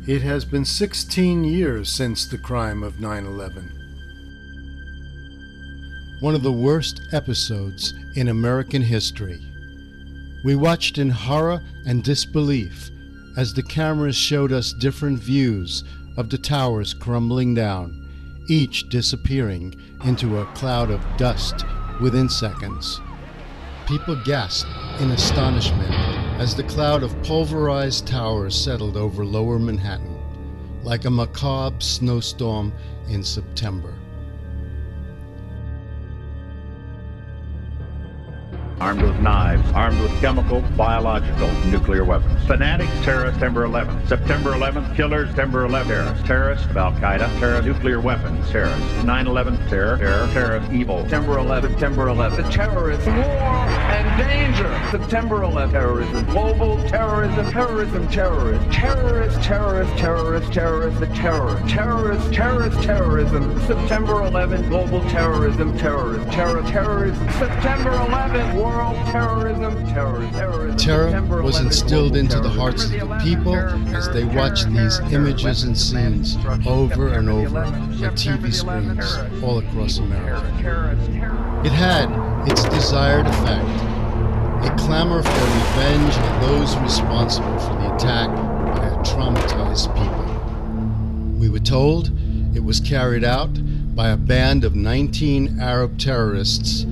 It has been 16 years since the crime of 9/11. One of the worst episodes in American history. We watched in horror and disbelief as the cameras showed us different views of the towers crumbling down, each disappearing into a cloud of dust within seconds. People gasped in astonishment as the cloud of pulverized towers settled over lower Manhattan, like a macabre snowstorm in September. Armed with knives, armed with chemical, biological, nuclear weapons. Fanatics, terrorists, September 11th. September 11th, killers, September 11th, terrorists, Al-Qaeda, terrorists, nuclear weapons, terrorists. 9/11, terror, evil. September 11th, September 11th, terrorists, war and danger. September 11th, terrorism, global terrorism, terrorism, terrorism, terrorism. September 11th, global terrorism, terrorism. September 11th, world terrorism. Terror was instilled into the hearts of the people as they watched these images and scenes over and over on TV screens all across America. It had its desired effect, a clamor for revenge on those responsible for the attack by a traumatized people. We were told it was carried out by a band of 19 Arab terrorists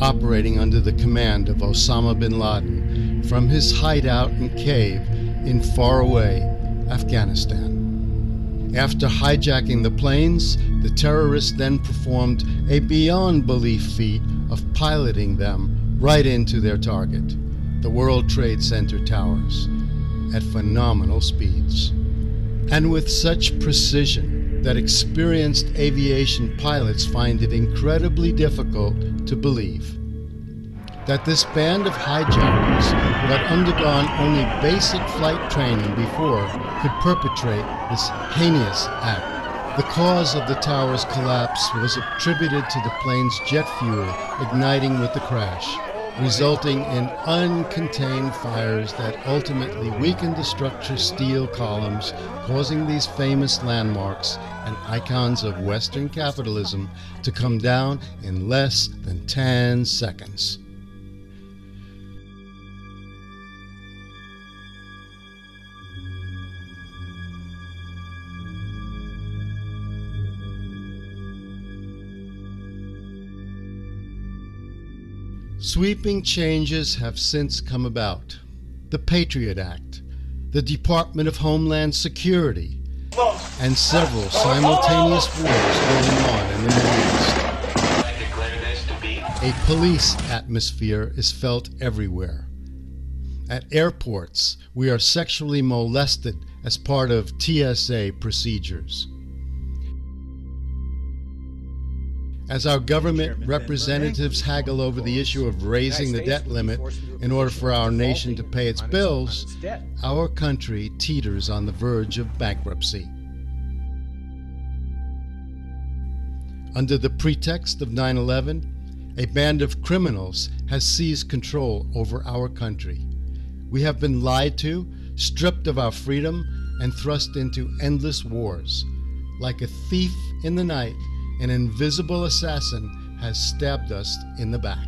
operating under the command of Osama bin Laden from his hideout and cave in faraway Afghanistan. After hijacking the planes, the terrorists then performed a beyond belief feat of piloting them right into their target, the World Trade Center towers, at phenomenal speeds. And with such precision that experienced aviation pilots find it incredibly difficult to believe that this band of hijackers, who had undergone only basic flight training before, could perpetrate this heinous act. The cause of the tower's collapse was attributed to the plane's jet fuel igniting with the crash, resulting in uncontained fires that ultimately weakened the structure's steel columns, causing these famous landmarks and icons of Western capitalism to come down in less than 10 seconds. Sweeping changes have since come about. The Patriot Act, the Department of Homeland Security, and several simultaneous wars going on in the Middle East. A police atmosphere is felt everywhere. At airports, we are sexually molested as part of TSA procedures. As our government representatives haggle over the issue of raising the debt limit in order for our nation to pay its bills, our country teeters on the verge of bankruptcy. Under the pretext of 9/11, a band of criminals has seized control over our country. We have been lied to, stripped of our freedom, and thrust into endless wars. Like a thief in the night, an invisible assassin has stabbed us in the back.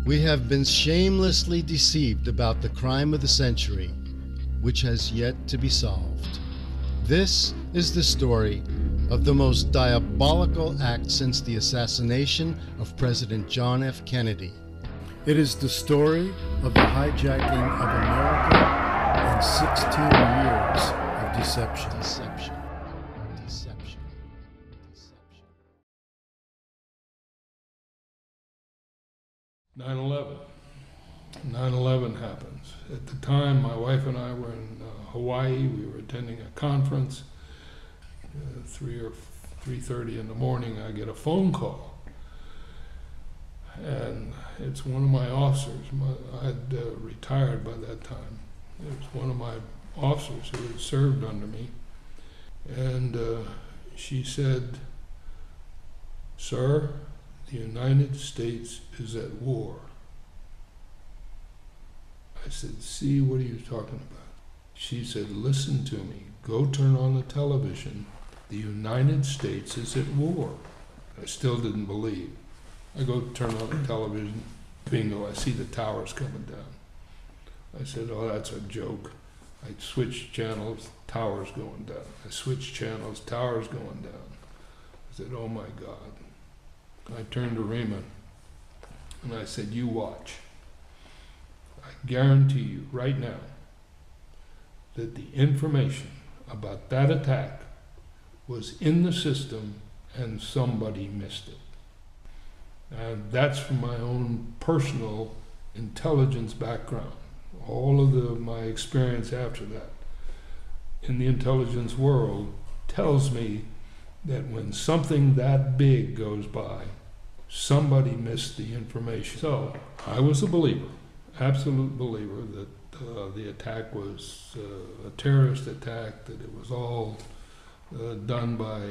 We have been shamelessly deceived about the crime of the century, which has yet to be solved. This is the story of the most diabolical act since the assassination of President John F. Kennedy. It is the story of the hijacking of America and 16 years of deception. 9/11. 9/11 happens. At the time, my wife and I were in Hawaii. We were attending a conference. 3:30 in the morning, I get a phone call. And it's one of my officers. I'd retired by that time. It was one of my officers who had served under me. And she said, "Sir, the United States is at war." I said, "See, what are you talking about?" She said, "Listen to me. go turn on the television. The United States is at war. I still didn't believe. I go turn on the television. Bingo, I see the towers coming down. I said, oh, that's a joke. I switched channels, towers going down. I switched channels, towers going down. I said, oh my God. I turned to Rima and I said, you watch. I guarantee you right now that the information about that attack was in the system and somebody missed it. And that's from my own personal intelligence background. All of my experience after that in the intelligence world tells me that when something that big goes by, somebody missed the information. So I was a believer, absolute believer, that the attack was a terrorist attack, that it was all done by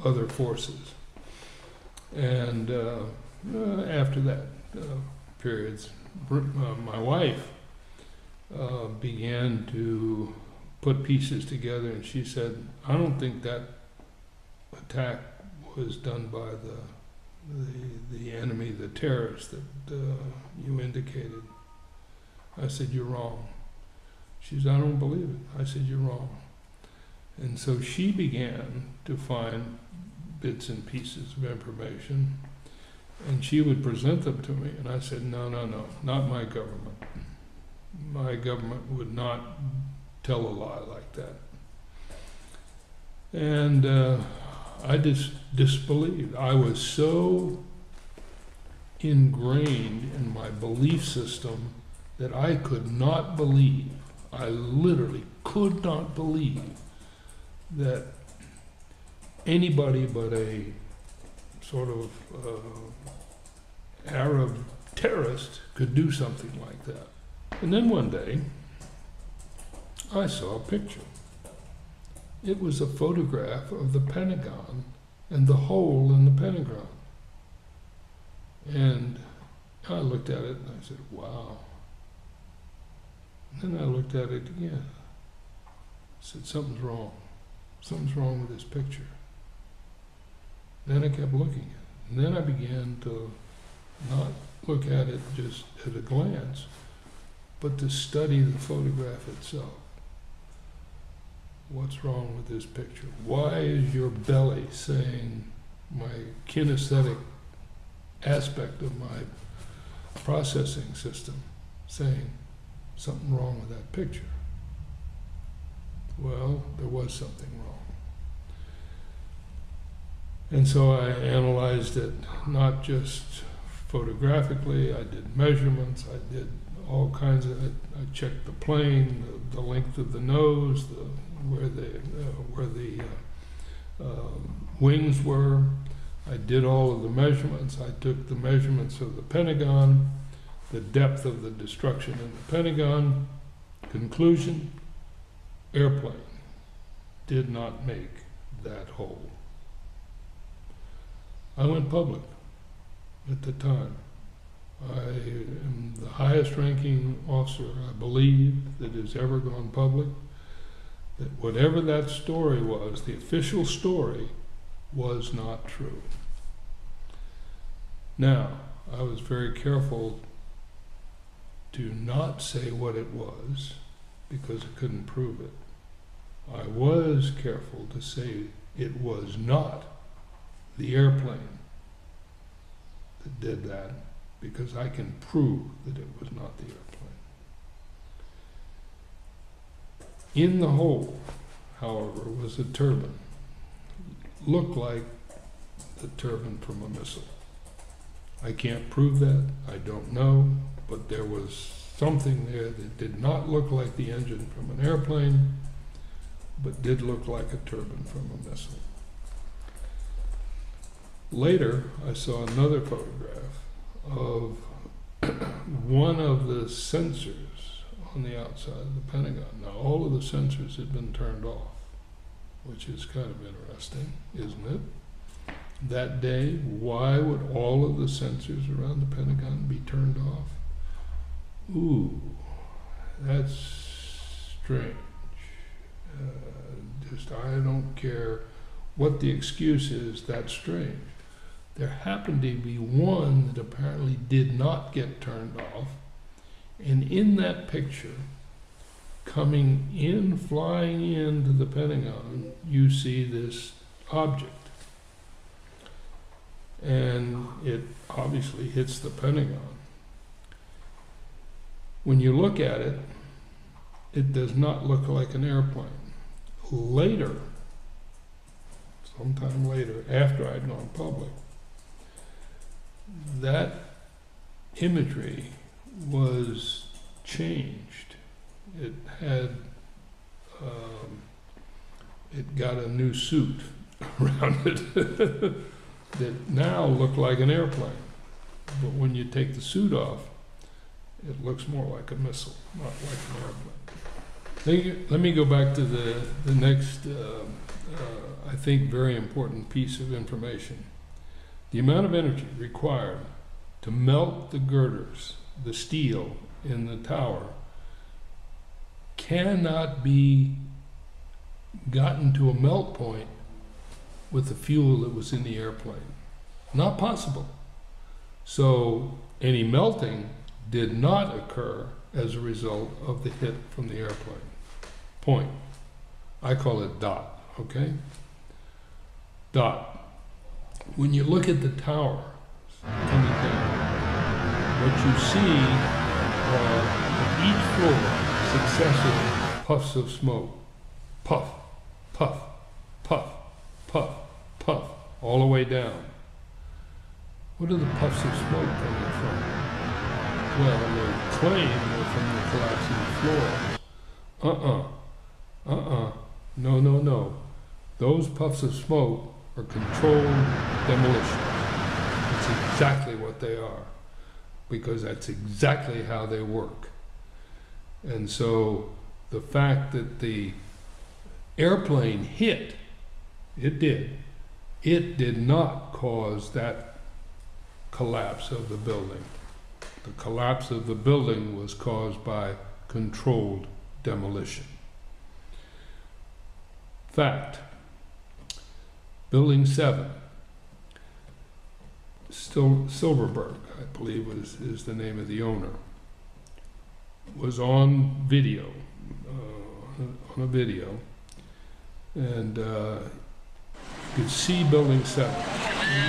other forces. And after that periods, my wife began to put pieces together, and she said, I don't think that attack was done by the enemy, the terrorists that you indicated. I said, you're wrong. She said, I don't believe it. I said, you're wrong. And so she began to find bits and pieces of information, and she would present them to me, and I said, no, not my government. My government would not tell a lie like that. And I just disbelieved. I was so ingrained in my belief system that I could not believe, I literally could not believe that anybody but a sort of Arab terrorist could do something like that. And then one day, I saw a picture. It was a photograph of the Pentagon and the hole in the Pentagon. And I looked at it and I said, wow. And then I looked at it again. I said, something's wrong. Something's wrong with this picture. Then I kept looking at it. And then I began to not look at it just at a glance, but to study the photograph itself. What's wrong with this picture? Why is your belly saying, my kinesthetic aspect of my processing system, saying something wrong with that picture? Well, there was something wrong. And so I analyzed it, not just photographically, I did measurements, I did all kinds of it. I checked the plane, the length of the nose, where the wings were. I did all of the measurements. I took the measurements of the Pentagon, the depth of the destruction in the Pentagon. Conclusion, airplane did not make that hole. I went public at the time. I am the highest ranking officer, I believe, that has ever gone public. That whatever that story was, the official story, was not true. Now, I was very careful to not say what it was because I couldn't prove it. I was careful to say it was not the airplane that did that, because I can prove that it was not the airplane. In the hole, however, was a turbine. Looked like the turbine from a missile. I can't prove that, I don't know, but there was something there that did not look like the engine from an airplane, but did look like a turbine from a missile. Later, I saw another photograph of one of the sensors on the outside of the Pentagon. Now, all of the sensors had been turned off, which is kind of interesting, isn't it? That day, why would all of the sensors around the Pentagon be turned off? Ooh, that's strange. scientist. I don't care what the excuse is, that's strange. There happened to be one that apparently did not get turned off, and in that picture, coming in, flying into the Pentagon, you see this object. And it obviously hits the Pentagon. When you look at it, it does not look like an airplane. Later, sometime later, after I'd gone public, that imagery was changed. It had, it got a new suit around it that now looked like an airplane. But when you take the suit off, it looks more like a missile, not like an airplane. Let me go back to the next, I think, very important piece of information. The amount of energy required to melt the girders, the steel in the tower, cannot be gotten to a melt point with the fuel that was in the airplane. Not possible. So any melting did not occur as a result of the hit from the airplane. Point. I call it dot, okay? Dot. When you look at the tower coming down, what you see are at each floor successive puffs of smoke. Puff, puff, puff, puff, puff, all the way down. What are the puffs of smoke coming from? Well, they claim they're from the collapsing floors. No, no, no. Those puffs of smoke are controlled demolitions. That's exactly what they are, because that's exactly how they work. And so the fact that the airplane hit, it did not cause that collapse of the building. The collapse of the building was caused by controlled demolition. Fact. Building 7, Silverberg, I believe is the name of the owner, was on video, and you could see Building 7, you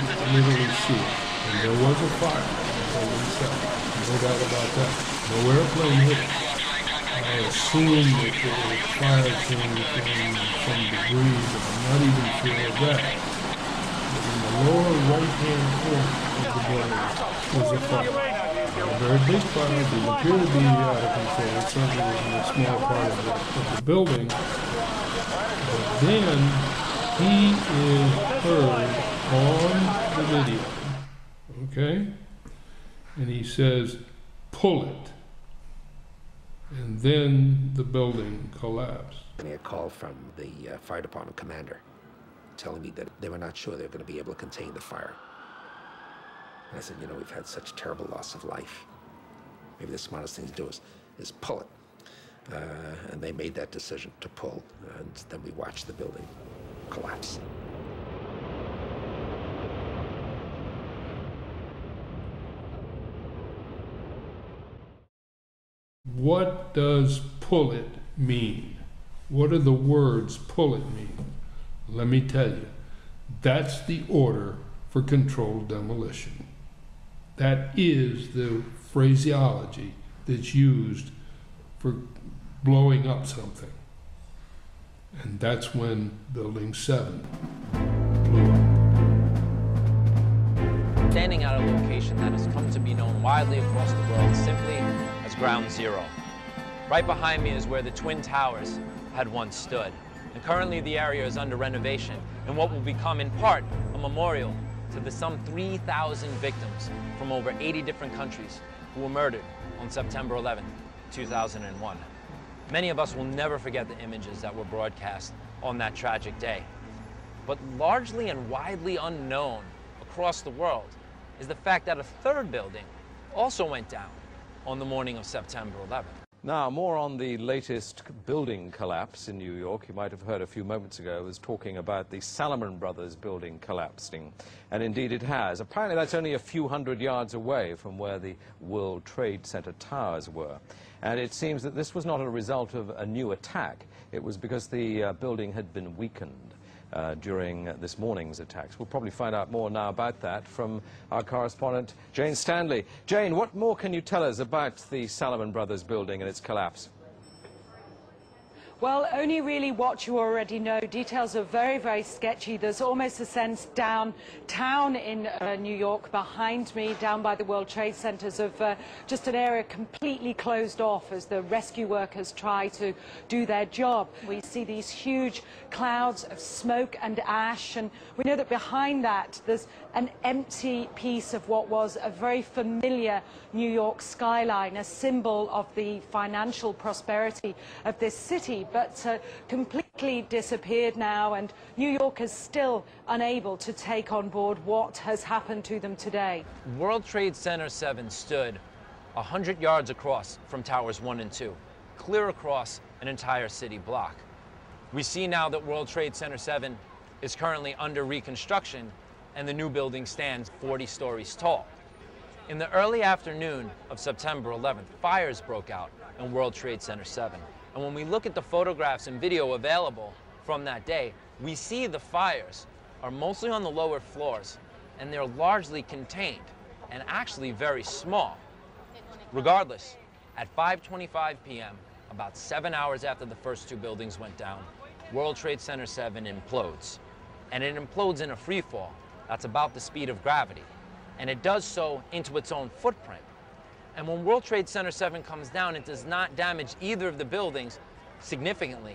could literally see it, and there was a fire in Building 7, no doubt about that. No airplane hit it. I assume that the fire came from debris, but I'm not even sure of that. But in the lower right-hand corner of the building was a fire. A very big fire, it didn't appear to be out of control. It certainly was in a small part of the building. But then he is heard on the video, okay? And he says, "Pull it." And then the building collapsed. A call from the fire department commander telling me that they were not sure they were going to be able to contain the fire. And I said, you know, we've had such terrible loss of life. Maybe the smartest thing to do is pull it. And they made that decision to pull, and then we watched the building collapse. What does pull it mean? What do the words pull it mean? Let me tell you, that's the order for controlled demolition. That is the phraseology that's used for blowing up something. And that's when Building 7 blew up. Standing at a location that has come to be known widely across the world simply as Ground Zero. Right behind me is where the Twin Towers had once stood. And currently the area is under renovation in what will become in part a memorial to the some 3,000 victims from over 80 different countries who were murdered on September 11, 2001. Many of us will never forget the images that were broadcast on that tragic day. But largely and widely unknown across the world is the fact that a third building also went down on the morning of September 11th. Now, more on the latest building collapse in New York. You might have heard a few moments ago I was talking about the Salomon Brothers building collapsing, and indeed it has. Apparently that's only a few hundred yards away from where the World Trade Center towers were. And it seems that this was not a result of a new attack. It was because the building had been weakened during this morning's attacks. We'll probably find out more now about that from our correspondent, Jane Stanley. Jane, what more can you tell us about the Salomon Brothers building and its collapse? Well, only really what you already know. Details are very, very sketchy. There's almost a sense downtown in New York behind me, down by the World Trade Centers, of just an area completely closed off as the rescue workers try to do their job. We see these huge clouds of smoke and ash, and we know that behind that there's an empty piece of what was a very familiar New York skyline, a symbol of the financial prosperity of this city, but completely disappeared now, and New York is still unable to take on board what has happened to them today. World Trade Center 7 stood 100 yards across from Towers 1 and 2, clear across an entire city block. We see now that World Trade Center 7 is currently under reconstruction, and the new building stands 40 stories tall. In the early afternoon of September 11th, fires broke out in World Trade Center 7. And when we look at the photographs and video available from that day, we see the fires are mostly on the lower floors, and they're largely contained and actually very small. Regardless, at 5:25 p.m., about 7 hours after the first two buildings went down, World Trade Center 7 implodes. And it implodes in a free fall. That's about the speed of gravity. And it does so into its own footprint. And when World Trade Center 7 comes down, it does not damage either of the buildings significantly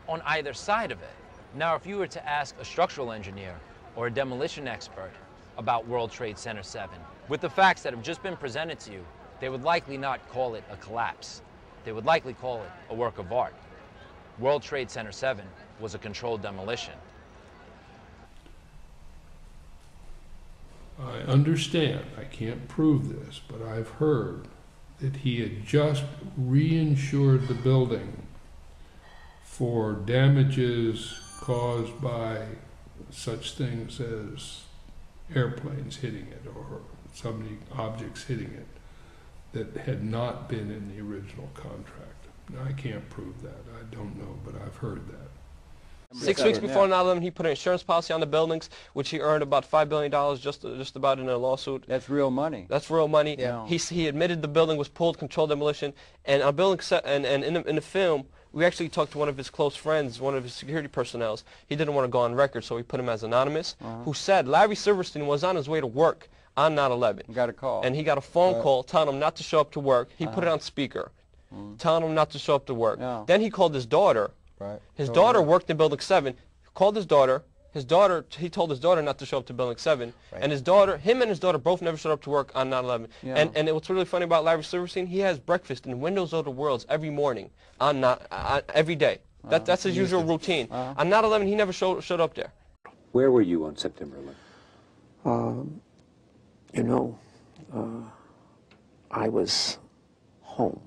on either side of it. Now, if you were to ask a structural engineer or a demolition expert about World Trade Center 7, with the facts that have just been presented to you, they would likely not call it a collapse. They would likely call it a work of art. World Trade Center 7 was a controlled demolition. I understand, I can't prove this, but I've heard that he had just reinsured the building for damages caused by such things as airplanes hitting it or some objects hitting it that had not been in the original contract. Now, I can't prove that, I don't know, but I've heard that. 6 weeks before 9/11, he put an insurance policy on the buildings, which he earned about $5 billion just about in a lawsuit. That's real money. That's real money. Yeah. He admitted the building was pulled, controlled demolition, and on building and in the film, we actually talked to one of his close friends, one of his security personnel. He didn't want to go on record, so we put him as anonymous, who said Larry Silverstein was on his way to work on 9/11. Got a call. And he got a phone call telling him not to show up to work. He put it on speaker, telling him not to show up to work. Yeah. Then he called his daughter. Right. His daughter worked in Building 7, called his daughter. He told his daughter not to show up to Building 7. Right. And him and his daughter both never showed up to work on 9/11. Yeah. And what's really funny about Larry Silverstein, he has breakfast in Windows of the Worlds every morning, every day. That's his usual routine. On 9/11, he never showed up there. Where were you on September 11th? You know, I was home.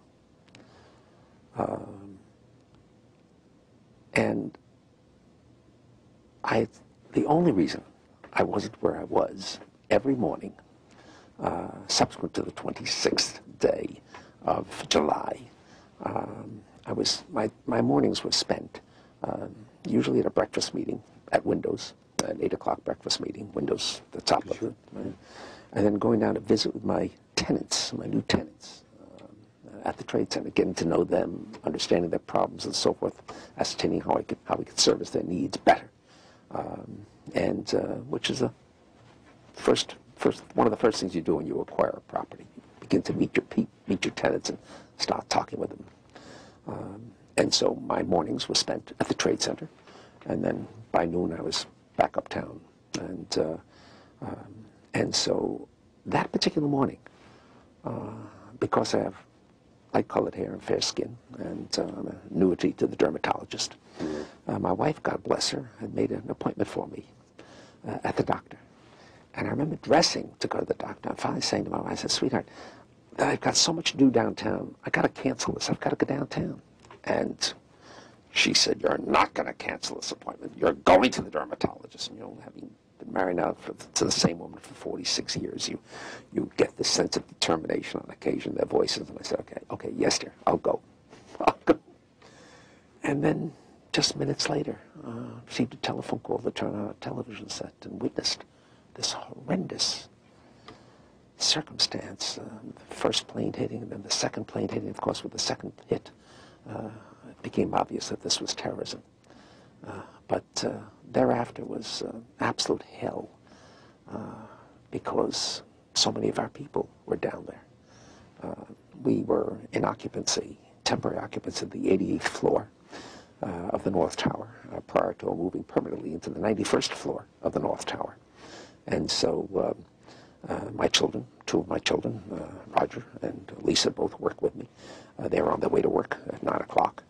And the only reason I wasn't where I was every morning, subsequent to the 26th day of July, my mornings were spent usually at a breakfast meeting at Windows, an 8 o'clock breakfast meeting, Windows, the top of it, right? And then going down to visit with my tenants, my new tenants, at the Trade Center, getting to know them, understanding their problems and so forth, ascertaining how we could service their needs better, which is one of the first things you do when you acquire a property. You begin to meet your tenants and start talking with them. And so my mornings were spent at the Trade Center, and then by noon I was back uptown, and so that particular morning, because I have light-colored hair and fair skin, and I'm an annuity to the dermatologist. My wife, God bless her, had made an appointment for me at the doctor. And I remember dressing to go to the doctor. I'm finally saying to my wife, I said, sweetheart, I've got so much to do downtown. I got to cancel this. I've got to go downtown. And she said, you're not going to cancel this appointment. You're going to the dermatologist. And, you know, having been married now to the same woman for 46 years, you get this sense of determination on occasion, their voices. And I said, okay, yes, dear, I'll go. I'll go. And then just minutes later, received a telephone call to turn on a television set and witnessed this horrendous circumstance. The first plane hitting and then the second plane hitting. Of course, with the second hit, it became obvious that this was terrorism. But thereafter was absolute hell because so many of our people were down there. We were in occupancy, temporary occupancy of the 88th floor of the North Tower prior to moving permanently into the 91st floor of the North Tower. And so my children, two of my children, Roger and Lisa, both worked with me. They were on their way to work at 9 o'clock.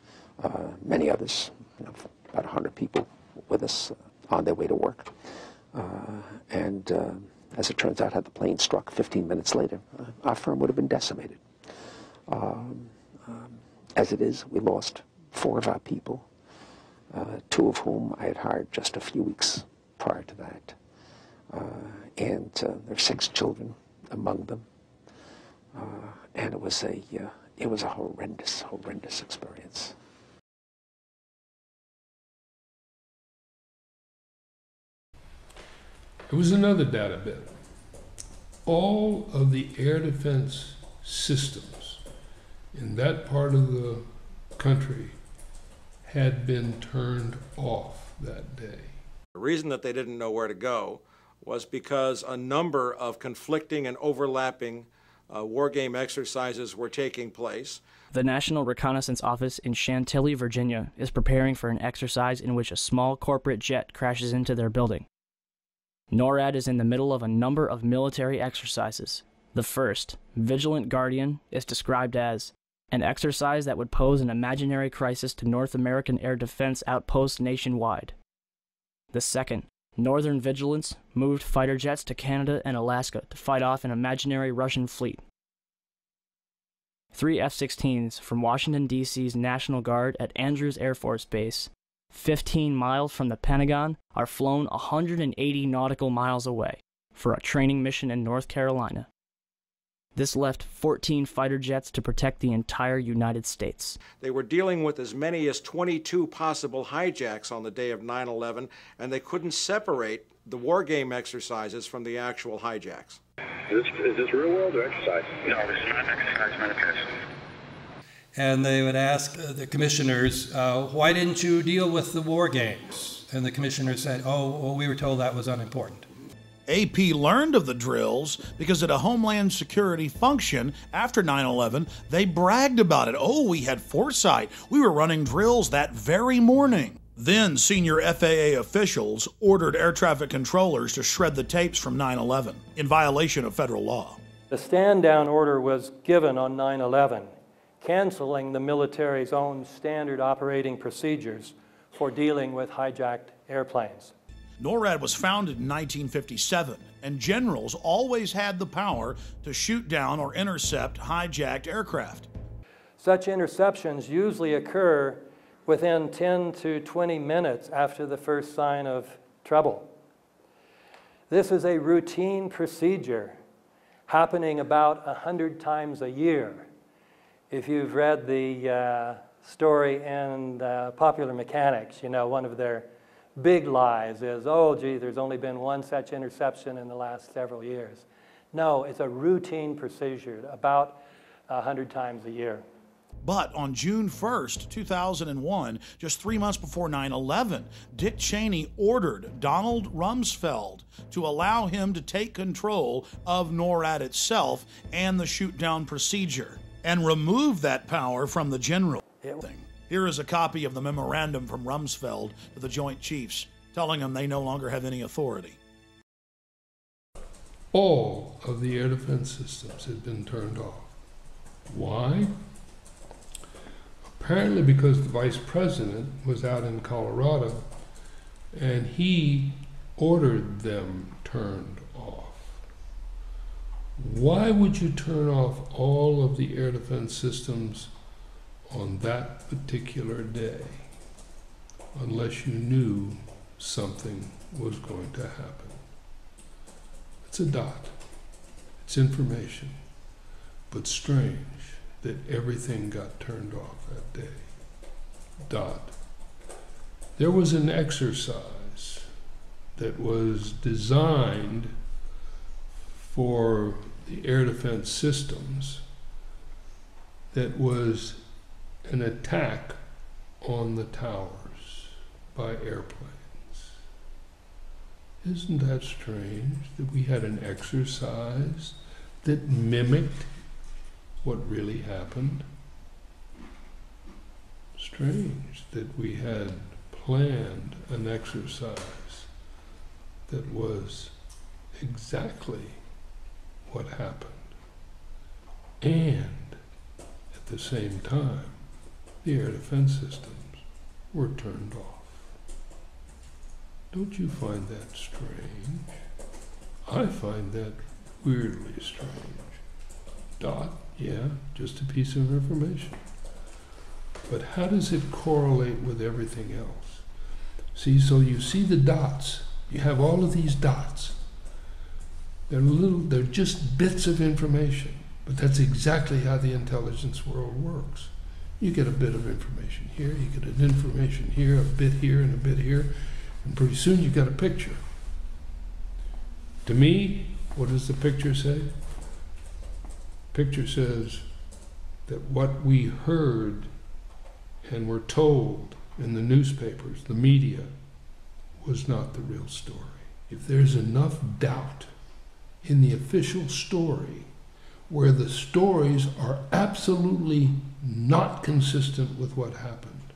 Many others, you know, about 100 people with us on their way to work. And as it turns out, had the plane struck 15 minutes later, our firm would have been decimated. As it is, we lost 4 of our people, 2 of whom I had hired just a few weeks prior to that. And there are 6 children among them. And it was a horrendous, horrendous experience. It was another data bit. All of the air defense systems in that part of the country had been turned off that day. The reason that they didn't know where to go was because a number of conflicting and overlapping war game exercises were taking place. The National Reconnaissance Office in Chantilly, Virginia, is preparing for an exercise in which a small corporate jet crashes into their building. NORAD is in the middle of a number of military exercises. The first, Vigilant Guardian, is described as an exercise that would pose an imaginary crisis to North American air defense outposts nationwide. The second, Northern Vigilance, moved fighter jets to Canada and Alaska to fight off an imaginary Russian fleet. 3 F-16s from Washington, D.C.'s National Guard at Andrews Air Force Base, 15 miles from the Pentagon, are flown 180 nautical miles away for a training mission in North Carolina. This left 14 fighter jets to protect the entire United States. They were dealing with as many as 22 possible hijacks on the day of 9/11, and they couldn't separate the war game exercises from the actual hijacks. Is this real world or exercise? No, this is not an exercise, manifest. And they would ask the commissioners, why didn't you deal with the war games? And the commissioners said, oh, well, we were told that was unimportant. AP learned of the drills because at a Homeland Security function after 9/11, they bragged about it. Oh, we had foresight. We were running drills that very morning. Then senior FAA officials ordered air traffic controllers to shred the tapes from 9/11 in violation of federal law. The stand-down order was given on 9/11, canceling the military's own standard operating procedures for dealing with hijacked airplanes. NORAD was founded in 1957, and generals always had the power to shoot down or intercept hijacked aircraft. Such interceptions usually occur within 10 to 20 minutes after the first sign of trouble. This is a routine procedure happening about 100 times a year. If you've read the story in Popular Mechanics, you know, one of their big lies is, oh, gee, there's only been one such interception in the last several years. No, it's a routine procedure, about 100 times a year. But on June 1st, 2001, just 3 months before 9/11, Dick Cheney ordered Donald Rumsfeld to allow him to take control of NORAD itself and the shoot-down procedure, and remove that power from the general. Here is a copy of the memorandum from Rumsfeld to the Joint Chiefs, telling them they no longer have any authority. All of the air defense systems had been turned off. Why? Apparently because the vice president was out in Colorado and he ordered them turned off. Why would you turn off all of the air defense systems on that particular day unless you knew something was going to happen? It's a dot. It's information. But strange that everything got turned off that day. Dot. There was an exercise that was designed for the air defense systems that was an attack on the towers by airplanes. Isn't that strange that we had an exercise that mimicked what really happened? Strange that we had planned an exercise that was exactly what happened. And at the same time, the air defense systems were turned off. Don't you find that strange? I find that weirdly strange. Dot, yeah, just a piece of information. But how does it correlate with everything else? See, so you see the dots. You have all of these dots. They're just bits of information, but that's exactly how the intelligence world works. You get a bit of information here, you get an information here, a bit here, and a bit here, and pretty soon you've got a picture. To me, what does the picture say? Picture says that what we heard and were told in the newspapers, the media, was not the real story. If there's enough doubt in the official story where the stories are absolutely not consistent with what happened,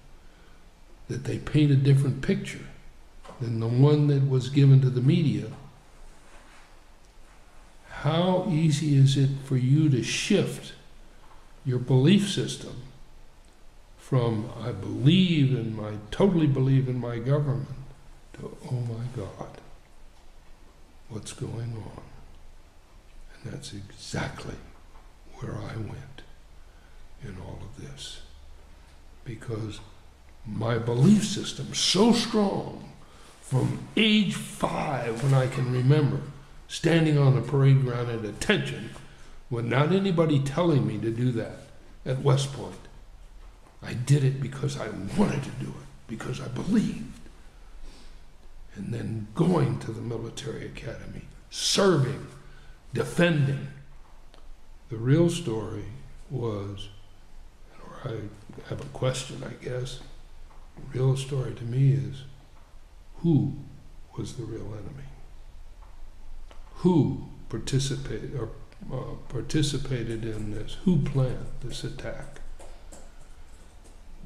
that they paint a different picture than the one that was given to the media, how easy is it for you to shift your belief system from I totally believe in my government to oh my God, what's going on? And that's exactly where I went in all of this. Because my belief system is so strong from age 5 when I can remember standing on the parade ground at attention without anybody telling me to do that at West Point. I did it because I wanted to do it, because I believed. And then going to the military academy, serving, defending. The real story was, or I have a question, I guess. The real story to me is, who was the real enemy? Who participated in this? Who planned this attack?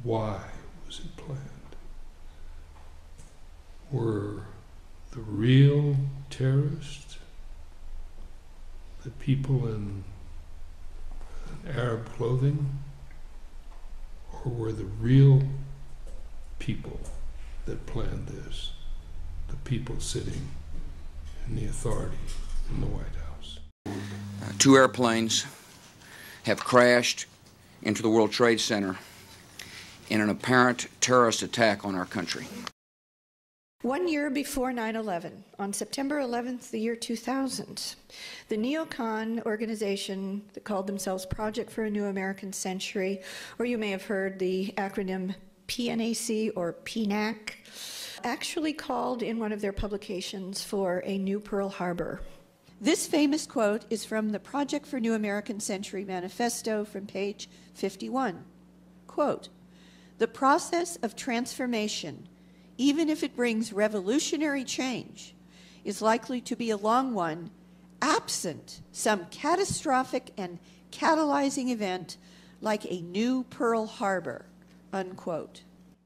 Why was it planned? Were the real terrorists the people in Arab clothing? Or were the real people that planned this the people sitting in the authority in the White House? 2 airplanes have crashed into the World Trade Center in an apparent terrorist attack on our country. 1 year before 9/11, on September 11th, the year 2000, the neocon organization that called themselves Project for a New American Century, or you may have heard the acronym PNAC or PNAC, actually called in one of their publications for a new Pearl Harbor. This famous quote is from the Project for New American Century manifesto from page 51. Quote, "The process of transformation, even if it brings revolutionary change, is likely to be a long one, absent some catastrophic and catalyzing event like a new Pearl Harbor," unquote.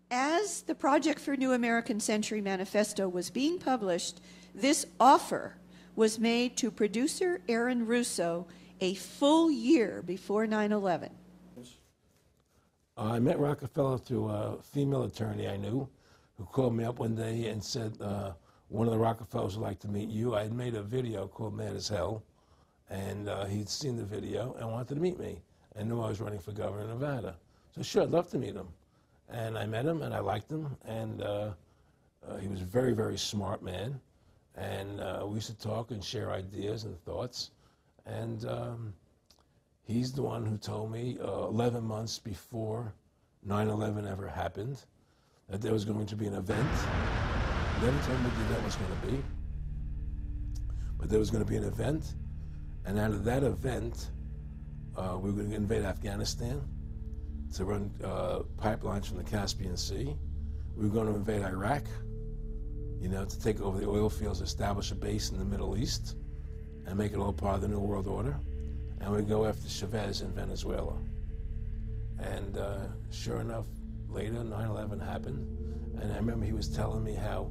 As the Project for New American Century manifesto was being published, this offer was made to producer Aaron Russo a full year before 9/11. I met Rockefeller through a female attorney I knew who called me up one day and said, one of the Rockefellers would like to meet you. I had made a video called Mad as Hell, And he'd seen the video and wanted to meet me and knew I was running for governor of Nevada. So sure, I'd love to meet him. And I met him and I liked him, and he was a very, very smart man. And we used to talk and share ideas and thoughts. And he's the one who told me 11 months before 9/11 ever happened that there was going to be an event. Never told me what the event was going to be, but there was going to be an event. And out of that event, we were going to invade Afghanistan to run pipelines from the Caspian Sea. We were going to invade Iraq, you know, to take over the oil fields, establish a base in the Middle East, and make it all part of the New World Order. And we'd go after Chavez in Venezuela. And sure enough, later, 9/11 happened. And I remember he was telling me how,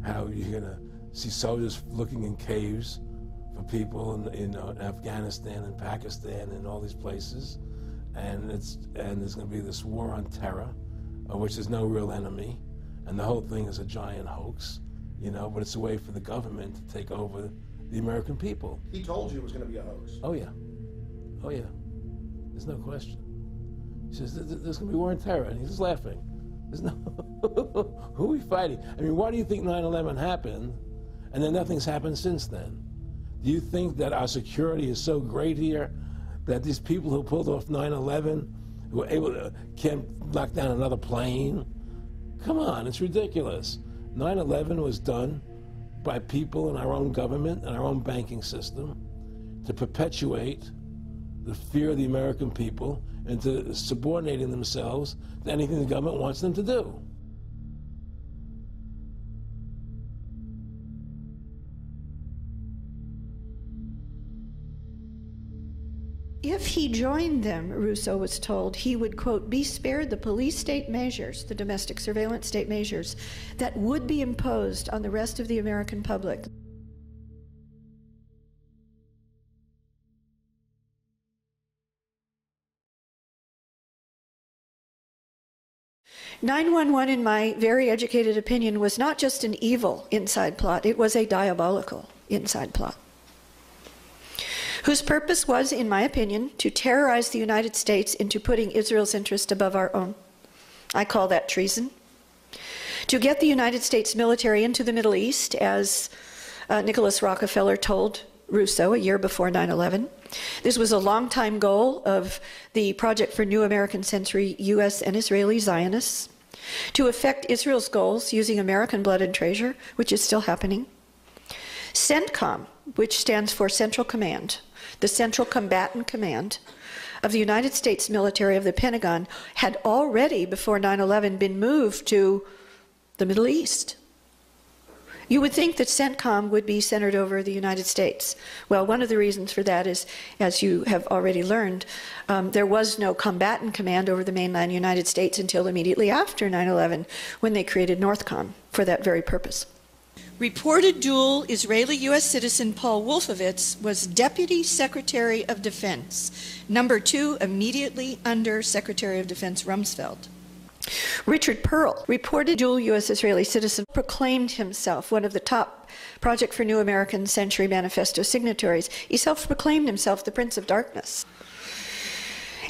how you're going to see soldiers looking in caves for people in Afghanistan and Pakistan and all these places, and there's going to be this war on terror, of which there's no real enemy, and the whole thing is a giant hoax, you know. But it's a way for the government to take over the American people. He told you it was going to be a hoax. Oh yeah, oh yeah. There's no question. He says there's going to be war on terror, and he's just laughing. There's no who are we fighting? I mean, why do you think 9/11 happened, and then nothing's happened since then? Do you think that our security is so great here that these people who pulled off 9/11, who were able to can't knock down another plane? Come on, it's ridiculous. 9/11 was done by people in our own government and our own banking system to perpetuate the fear of the American people into subordinating themselves to anything the government wants them to do. If he joined them, Russo was told, he would, quote, be spared the police state measures, the domestic surveillance state measures, that would be imposed on the rest of the American public. "9/11, in my very educated opinion, was not just an evil inside plot, it was a diabolical inside plot, whose purpose was, in my opinion, to terrorize the United States into putting Israel's interest above our own. I call that treason. To get the United States military into the Middle East, as Nicholas Rockefeller told Russo a year before 9/11. This was a long-time goal of the Project for New American Century U.S. and Israeli Zionists, to effect Israel's goals using American blood and treasure, which is still happening. CENTCOM, which stands for Central Command, the Central Combatant Command of the United States military of the Pentagon, had already, before 9/11, been moved to the Middle East. You would think that CENTCOM would be centered over the United States. Well, one of the reasons for that is, as you have already learned, there was no combatant command over the mainland United States until immediately after 9/11, when they created NORTHCOM for that very purpose. Reported dual Israeli-U.S. citizen Paul Wolfowitz was Deputy Secretary of Defense, number 2 immediately under Secretary of Defense Rumsfeld. Richard Pearl, reported dual U.S.-Israeli citizen, proclaimed himself one of the top Project for New American Century Manifesto signatories. He self-proclaimed himself the Prince of Darkness.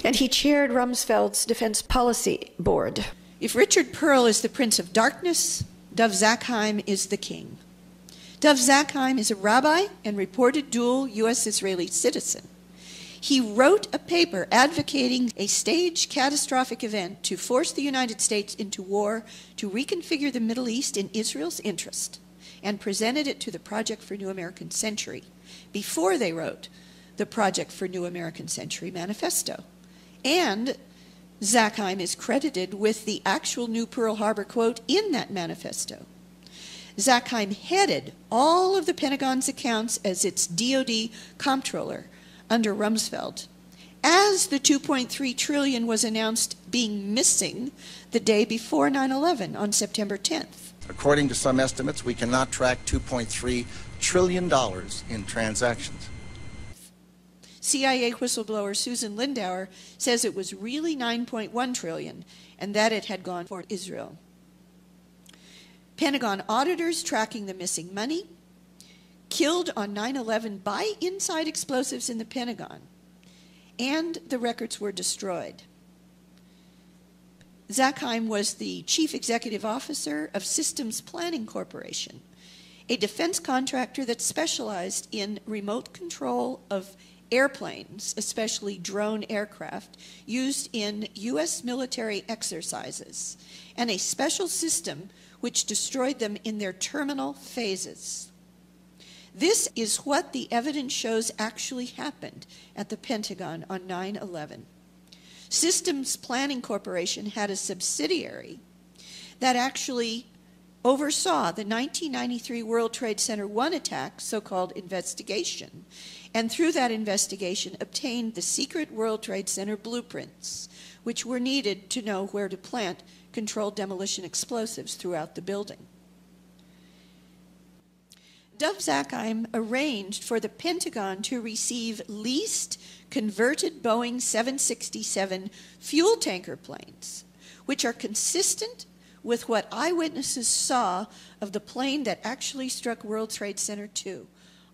And he chaired Rumsfeld's Defense Policy Board. If Richard Pearl is the Prince of Darkness, Dov Zakheim is the king. Dov Zakheim is a rabbi and reported dual U.S.-Israeli citizen. He wrote a paper advocating a staged catastrophic event to force the United States into war to reconfigure the Middle East in Israel's interest, and presented it to the Project for New American Century before they wrote the Project for New American Century Manifesto. And Zakheim is credited with the actual New Pearl Harbor quote in that manifesto. Zakheim headed all of the Pentagon's accounts as its DoD comptroller under Rumsfeld, as the $2.3 trillion was announced being missing the day before 9/11 on September 10th. According to some estimates, we cannot track $2.3 trillion in transactions. CIA whistleblower Susan Lindauer says it was really $9.1 trillion and that it had gone for Israel. Pentagon auditors tracking the missing money, killed on 9/11 by inside explosives in the Pentagon, and the records were destroyed. Zackheim was the chief executive officer of Systems Planning Corporation, a defense contractor that specialized in remote control of airplanes, especially drone aircraft, used in U.S. military exercises, and a special system which destroyed them in their terminal phases. This is what the evidence shows actually happened at the Pentagon on 9/11. Systems Planning Corporation had a subsidiary that actually oversaw the 1993 World Trade Center 1 attack, so-called investigation, and through that investigation obtained the secret World Trade Center blueprints, which were needed to know where to plant controlled demolition explosives throughout the building. Dov Zackheim arranged for the Pentagon to receive leased converted Boeing 767 fuel tanker planes, which are consistent with what eyewitnesses saw of the plane that actually struck World Trade Center 2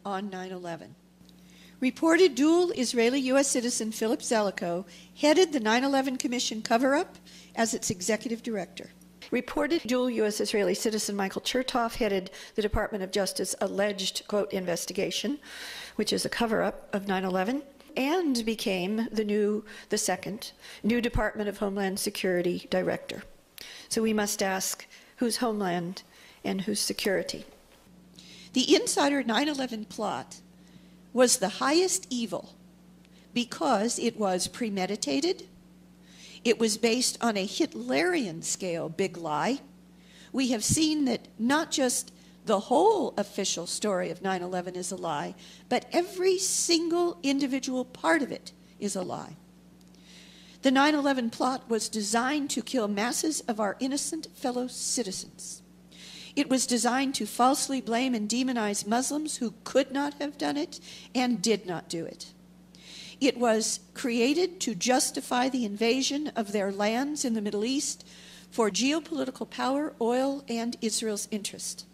on 9/11. Reported dual Israeli-U.S. citizen Philip Zelikow headed the 9/11 Commission cover-up as its executive director. Reported dual U.S. Israeli citizen Michael Chertoff headed the Department of Justice alleged, quote, investigation, which is a cover-up of 9/11, and became the second new Department of Homeland Security director. So we must ask, whose homeland and whose security? The insider 9/11 plot was the highest evil because it was premeditated. It was based on a Hitlerian scale big lie. We have seen that not just the whole official story of 9/11 is a lie, but every single individual part of it is a lie. The 9/11 plot was designed to kill masses of our innocent fellow citizens. It was designed to falsely blame and demonize Muslims who could not have done it and did not do it. It was created to justify the invasion of their lands in the Middle East for geopolitical power, oil, and Israel's interest.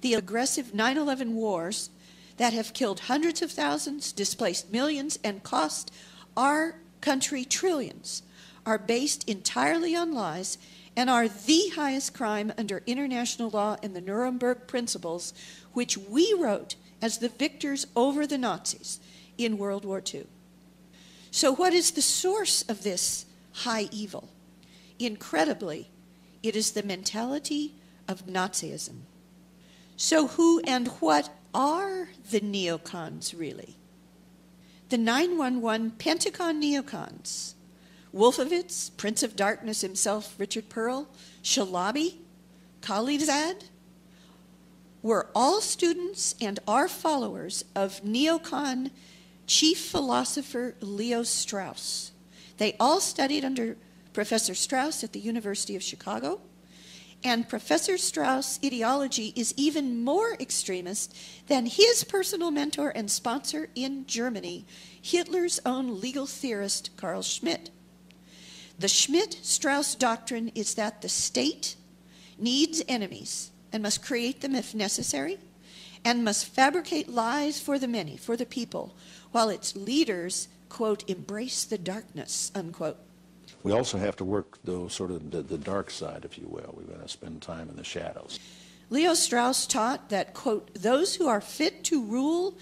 The aggressive 9/11 wars that have killed hundreds of thousands, displaced millions, and cost our country trillions are based entirely on lies and are the highest crime under international law and the Nuremberg Principles, which we wrote as the victors over the Nazis in World War II. So what is the source of this high evil? Incredibly, it is the mentality of Nazism. So who and what are the neocons really? The 9/11 Pentagon neocons, Wolfowitz, Prince of Darkness himself, Richard Pearl, Shalabi, Khalilzad, were all students and are followers of neocon chief philosopher Leo Strauss. They all studied under Professor Strauss at the University of Chicago, and Professor Strauss' ideology is even more extremist than his personal mentor and sponsor in Germany, Hitler's own legal theorist Carl Schmitt. The Schmitt-Strauss doctrine is that the state needs enemies and must create them if necessary, and must fabricate lies for the many, for the people, while its leaders, quote, embrace the darkness, unquote. We also have to work the dark side, if you will. We're going to spend time in the shadows. Leo Strauss taught that, quote, those who are fit to rule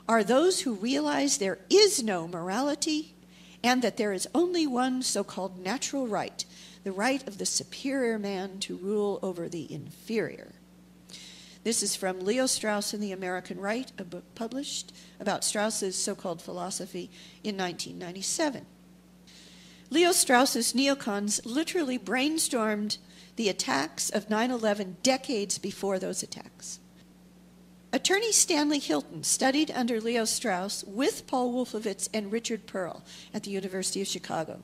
are those who realize there is no morality and that there is only one so-called natural right, the right of the superior man to rule over the inferior. This is from Leo Strauss and the American Right, a book published about Strauss's so-called philosophy in 1997. Leo Strauss's neocons literally brainstormed the attacks of 9/11 decades before those attacks. Attorney Stanley Hilton studied under Leo Strauss with Paul Wolfowitz and Richard Pearl at the University of Chicago.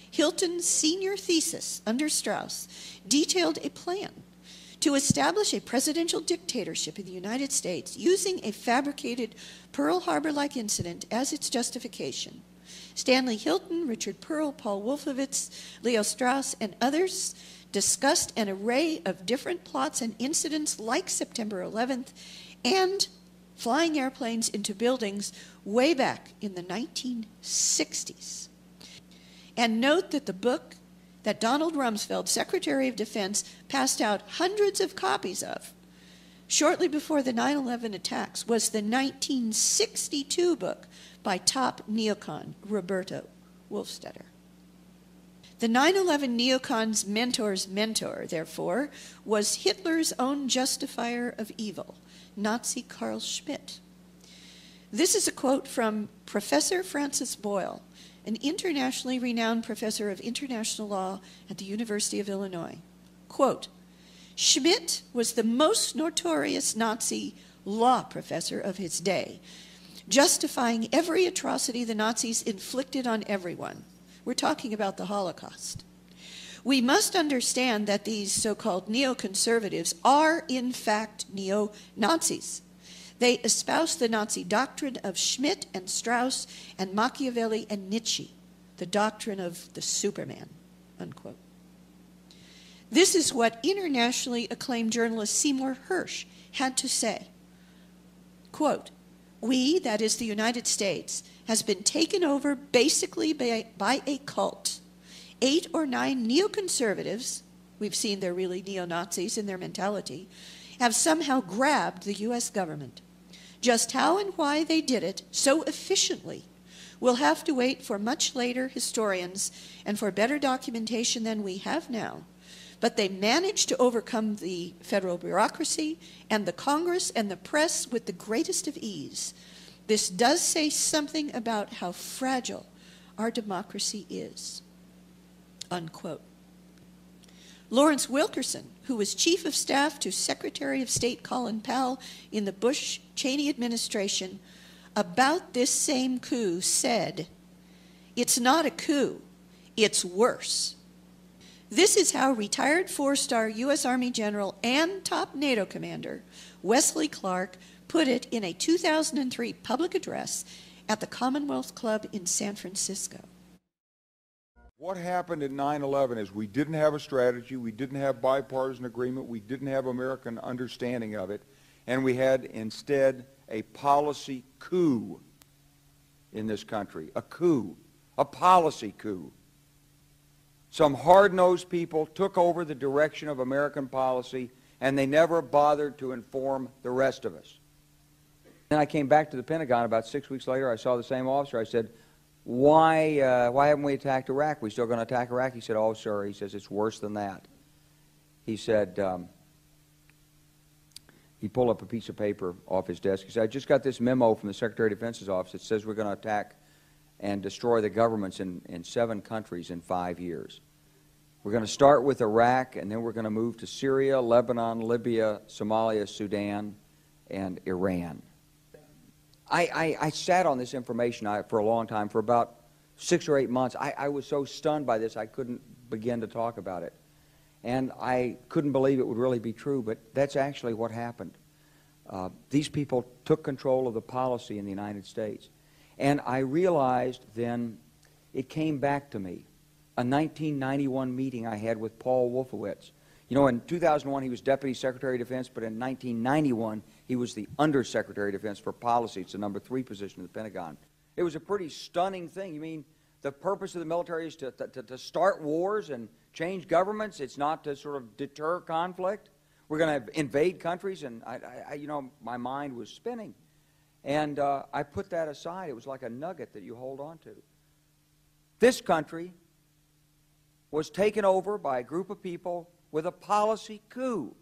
Hilton's senior thesis under Strauss detailed a plan to establish a presidential dictatorship in the United States using a fabricated Pearl Harbor-like incident as its justification. Stanley Hilton, Richard Pearl, Paul Wolfowitz, Leo Strauss, and others discussed an array of different plots and incidents like September 11th and flying airplanes into buildings way back in the 1960s. And note that the book that Donald Rumsfeld, Secretary of Defense, passed out hundreds of copies of shortly before the 9/11 attacks was the 1962 book by top neocon Roberto Wolfstetter. The 9/11 neocon's mentor's mentor, therefore, was Hitler's own justifier of evil, Nazi Carl Schmitt. This is a quote from Professor Francis Boyle, an internationally renowned professor of international law at the University of Illinois. Quote, Schmitt was the most notorious Nazi law professor of his day, justifying every atrocity the Nazis inflicted on everyone. We're talking about the Holocaust. We must understand that these so-called neoconservatives are, in fact, neo-Nazis. They espouse the Nazi doctrine of Schmitt and Strauss and Machiavelli and Nietzsche, the doctrine of the Superman, unquote. This is what internationally acclaimed journalist Seymour Hersh had to say. Quote, we, that is the United States, has been taken over basically by a cult. 8 or 9 neoconservatives, we've seen they're really neo-Nazis in their mentality, have somehow grabbed the U.S. government. Just how and why they did it so efficiently, we'll have to wait for much later historians and for better documentation than we have now. But they managed to overcome the federal bureaucracy and the Congress and the press with the greatest of ease. This does say something about how fragile our democracy is, unquote. Lawrence Wilkerson, who was Chief of Staff to Secretary of State Colin Powell in the Bush-Cheney administration, about this same coup said, it's not a coup, it's worse. This is how retired 4-star U.S. Army General and top NATO commander Wesley Clark put it in a 2003 public address at the Commonwealth Club in San Francisco. What happened in 9/11 is we didn't have a strategy, we didn't have bipartisan agreement, we didn't have American understanding of it, and we had instead a policy coup in this country. A coup. A policy coup. Some hard-nosed people took over the direction of American policy, and they never bothered to inform the rest of us. Then I came back to the Pentagon about 6 weeks later. I saw the same officer. I said, why haven't we attacked Iraq? We still going to attack Iraq? He said, oh, sir. He says, it's worse than that. He said, he pulled up a piece of paper off his desk. He said, I just got this memo from the Secretary of Defense's office that says we're going to attack and destroy the governments in 7 countries in 5 years. We're going to start with Iraq, and then we're going to move to Syria, Lebanon, Libya, Somalia, Sudan, and Iran. I sat on this information for a long time, for about 6 or 8 months. I was so stunned by this I couldn't begin to talk about it. And I couldn't believe it would really be true, but that's actually what happened. These people took control of the policy in the United States. And I realized then, it came back to me, a 1991 meeting I had with Paul Wolfowitz. You know, in 2001 he was Deputy Secretary of Defense, but in 1991 he was the Undersecretary of Defense for Policy. It's the #3 position in the Pentagon. It was a pretty stunning thing. You mean the purpose of the military is to start wars and change governments? It's not to sort of deter conflict? We're going to invade countries? And you know, my mind was spinning. And I put that aside. It was like a nugget that you hold on to. This country was taken over by a group of people with a policy coup.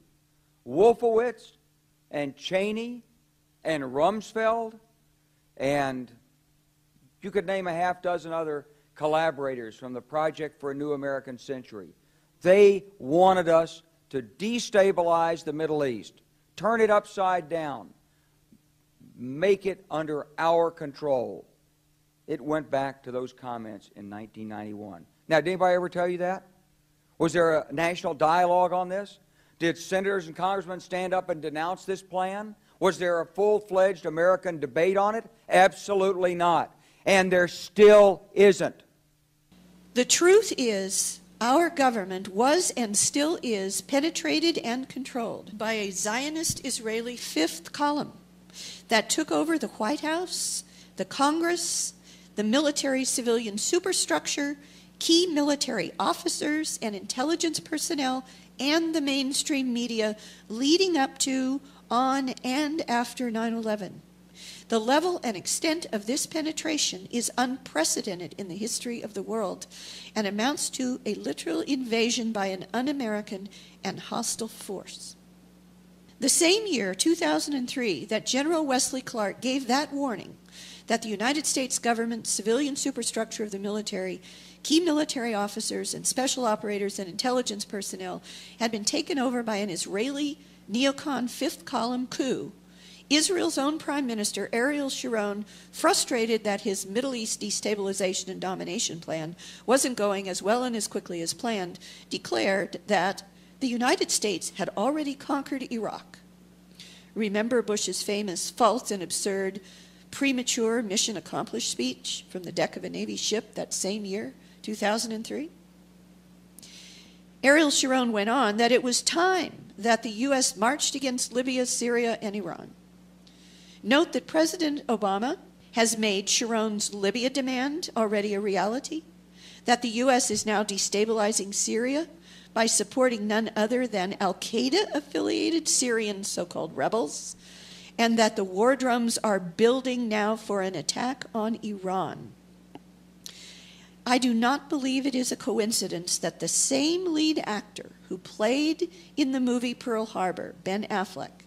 Wolfowitz and Cheney and Rumsfeld, and you could name a half-dozen other collaborators from the Project for a New American Century. They wanted us to destabilize the Middle East, turn it upside down, make it under our control. It went back to those comments in 1991. Now, did anybody ever tell you that? Was there a national dialogue on this? Did senators and congressmen stand up and denounce this plan? Was there a full-fledged American debate on it? Absolutely not. And there still isn't. The truth is Our government was and still is penetrated and controlled by a Zionist Israeli fifth column that took over the White House, the Congress, the military-civilian superstructure, key military officers and intelligence personnel, and the mainstream media leading up to, on, and after 9/11. The level and extent of this penetration is unprecedented in the history of the world and amounts to a literal invasion by an un-American and hostile force. The same year, 2003, that General Wesley Clark gave that warning that the United States government, civilian superstructure of the military, key military officers and special operators and intelligence personnel had been taken over by an Israeli neocon fifth column coup, Israel's own Prime Minister, Ariel Sharon, frustrated that his Middle East destabilization and domination plan wasn't going as well and as quickly as planned, declared that the United States had already conquered Iraq. Remember Bush's famous false and absurd premature mission accomplished speech from the deck of a Navy ship that same year, 2003? Ariel Sharon went on that it was time that the U.S. marched against Libya, Syria, and Iran. Note that President Obama has made Sharon's Libya demand already a reality, that the U.S. is now destabilizing Syria by supporting none other than al-Qaeda-affiliated Syrian so-called rebels, and that the war drums are building now for an attack on Iran. I do not believe it is a coincidence that the same lead actor who played in the movie Pearl Harbor, Ben Affleck,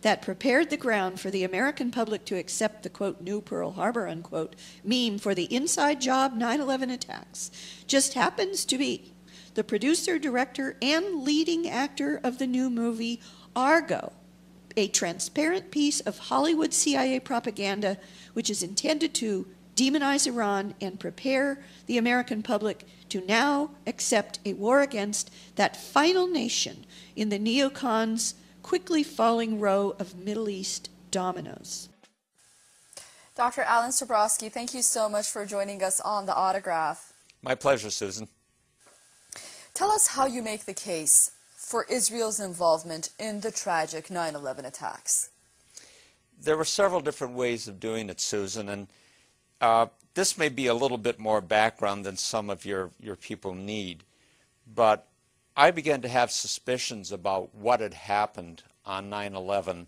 that prepared the ground for the American public to accept the, quote, new Pearl Harbor, unquote, meme for the inside job 9/11 attacks, just happens to be the producer, director, and leading actor of the new movie Argo, a transparent piece of Hollywood CIA propaganda which is intended to demonize Iran and prepare the American public to now accept a war against that final nation in the neocons' quickly falling row of Middle East dominoes. Dr. Alan Strabrowski, thank you so much for joining us on The Autograph. My pleasure, Susan. Tell us how you make the case for Israel's involvement in the tragic 9/11 attacks. There were several different ways of doing it, Susan, and this may be a little bit more background than some of your people need, but I began to have suspicions about what had happened on 9/11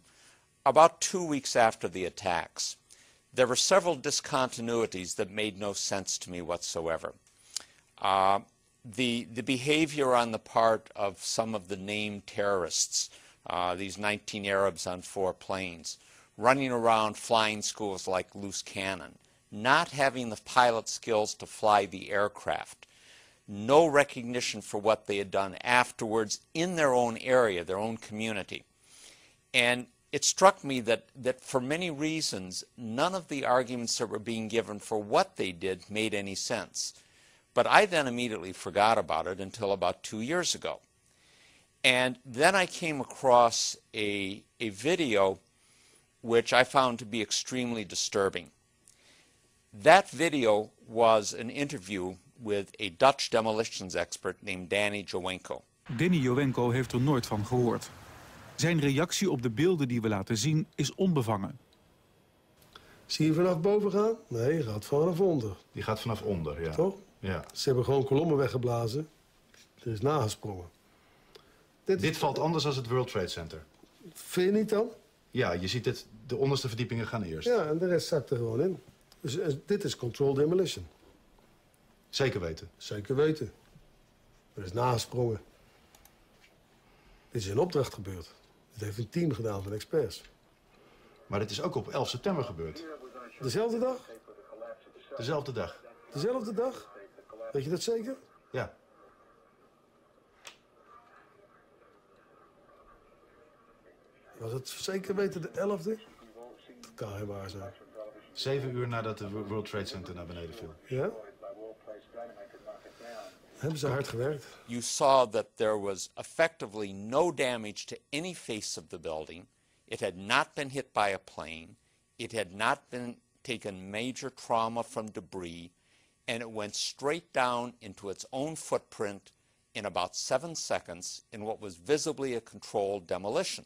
about 2 weeks after the attacks. There were several discontinuities that made no sense to me whatsoever. The behavior on the part of some of the named terrorists, these 19 Arabs on 4 planes, running around flying schools like loose cannon, not having the pilot skills to fly the aircraft, no recognition for what they had done afterwards in their own area, their own community. And it struck me that for many reasons, none of the arguments that were being given for what they did made any sense. But I then immediately forgot about it until about 2 years ago. And then I came across a video which I found to be extremely disturbing. That video was an interview with a Dutch demolitions expert named Danny Jowenko. Danny Jowenko heeft er nooit van gehoord. Zijn reactie op de beelden die we laten zien is onbevangen. Zie je vanaf boven gaan? Nee, je gaat vanaf onder. Die gaat vanaf onder, ja. Toch? Ja. Ze hebben gewoon kolommen weggeblazen. Er is nagesprongen. Dit valt anders dan het World Trade Center. Vind je niet dan? Ja, je ziet het, de onderste verdiepingen gaan eerst. Ja, en de rest zakt er gewoon in. Dus dit is controlled demolition. Zeker weten? Zeker weten. Er is nagesprongen. Dit is in opdracht gebeurd. Dit heeft een team gedaan van experts. Maar dit is ook op 11 september gebeurd. Dezelfde dag? Dezelfde dag. Dezelfde dag? Weet je dat zeker? Ja. Was het zeker weten de 11e? Dat kan geen waar zijn. 7 uur nadat de World Trade Center naar beneden viel. Ja? Hebben ze hard gewerkt. You saw that there was effectively no damage to any face of the building. It had not been hit by a plane. It had not been taken major trauma from debris. And it went straight down into its own footprint, in about 7 seconds in what was visibly a controlled demolition.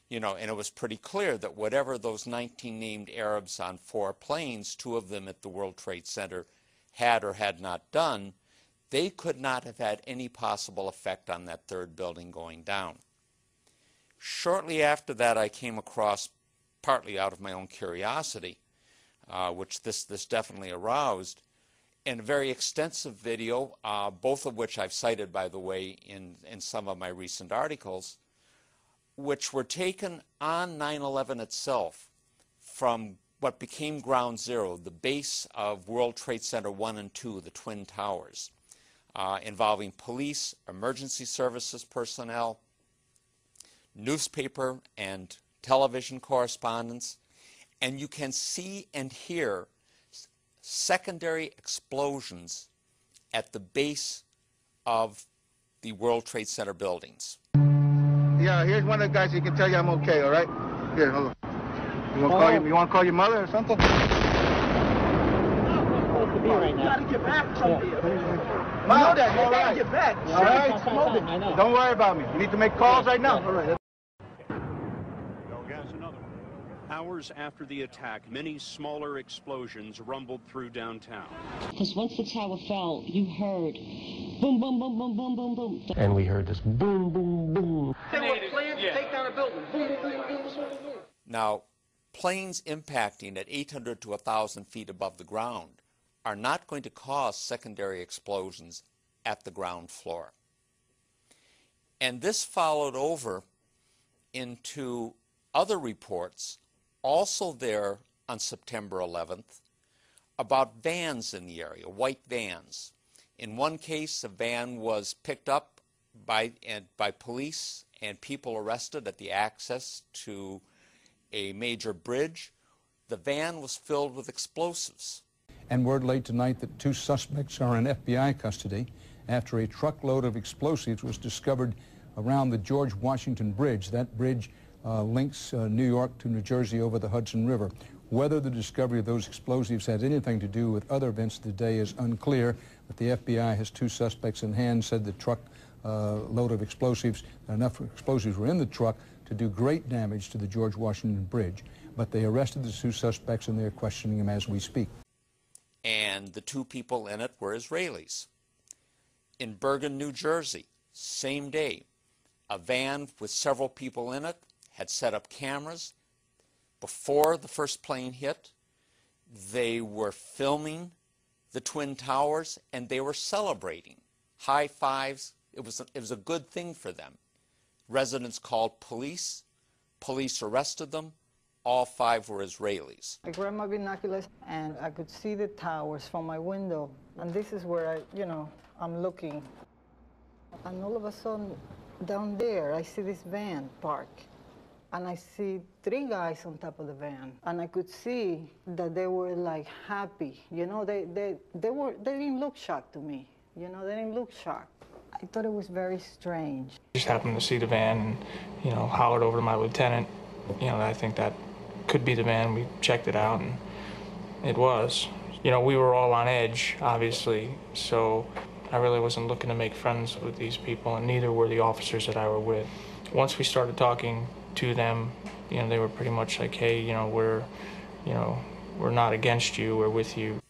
You know, and it was pretty clear that whatever those 19 named Arabs on 4 planes, 2 of them at the World Trade Center, had or had not done, they could not have had any possible effect on that 3rd building going down. Shortly after that, I came across, partly out of my own curiosity, which this definitely aroused, and a very extensive video, both of which I've cited, by the way, in some of my recent articles, which were taken on 9/11 itself from what became Ground Zero, the base of World Trade Center 1 and 2, the Twin Towers, involving police, emergency services personnel, newspaper and television correspondents, and you can see and hear secondary explosions at the base of the World Trade Center buildings. Yeah, here's one of the guys who can tell you I'm okay, all right? Here, hold on. You want to call your mother or something? You gotta get back from here. Mom, You know that. You all gotta right. get back. All right? Don't worry about me. You need to make calls right now. All right. Hours after the attack, many smaller explosions rumbled through downtown. Because once the tower fell, you heard boom, boom, boom, boom, boom, boom, boom. And we heard this boom, boom, boom. They were planned to take down a building. Boom, boom, boom, boom, boom. Now, planes impacting at 800 to 1,000 feet above the ground are not going to cause secondary explosions at the ground floor. And this followed over into other reports, also there on September 11th, about vans in the area, white vans. In one case, a van was picked up by police and people arrested at the access to a major bridge. The van was filled with explosives. And word late tonight that 2 suspects are in FBI custody after a truckload of explosives was discovered around the George Washington Bridge. That bridge links New York to New Jersey over the Hudson River. Whether the discovery of those explosives has anything to do with other events of the day is unclear, but the FBI has 2 suspects in hand, said the truck load of explosives, enough explosives were in the truck to do great damage to the George Washington Bridge. But they arrested the 2 suspects and they're questioning them as we speak. And the 2 people in it were Israelis. In Bergen, New Jersey, same day, a van with several people in it had set up cameras. Before the first plane hit, they were filming the Twin Towers and they were celebrating. High fives. It was a good thing for them. Residents called police. Police arrested them. All 5 were Israelis. I grabbed my binoculars and I could see the towers from my window. And this is where I'm looking. And all of a sudden, down there, I see this van parked. And I see 3 guys on top of the van. And I could see that they were like happy. You know, they didn't look shocked to me. You know, they didn't look shocked. I thought it was very strange. Just happened to see the van and, hollered over to my lieutenant. I think that could be the van. We checked it out and it was. We were all on edge, obviously, so I really wasn't looking to make friends with these people, and neither were the officers that I were with. Once we started talking to them, they were pretty much like, hey, we're not against you, we're with you.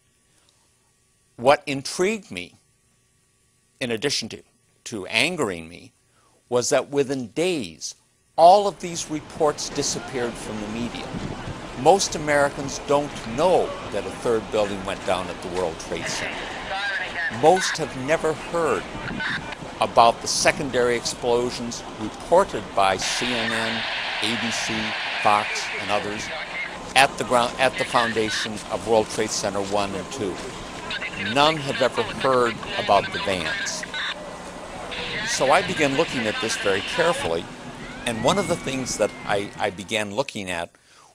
What intrigued me, in addition to angering me, was that within days, all of these reports disappeared from the media. Most Americans don't know that a 3rd building went down at the World Trade Center. Most have never heard about the secondary explosions reported by CNN, ABC, Fox, and others at the foundation of World Trade Center 1 and 2. None have ever heard about the vans. So I began looking at this very carefully, and one of the things that I began looking at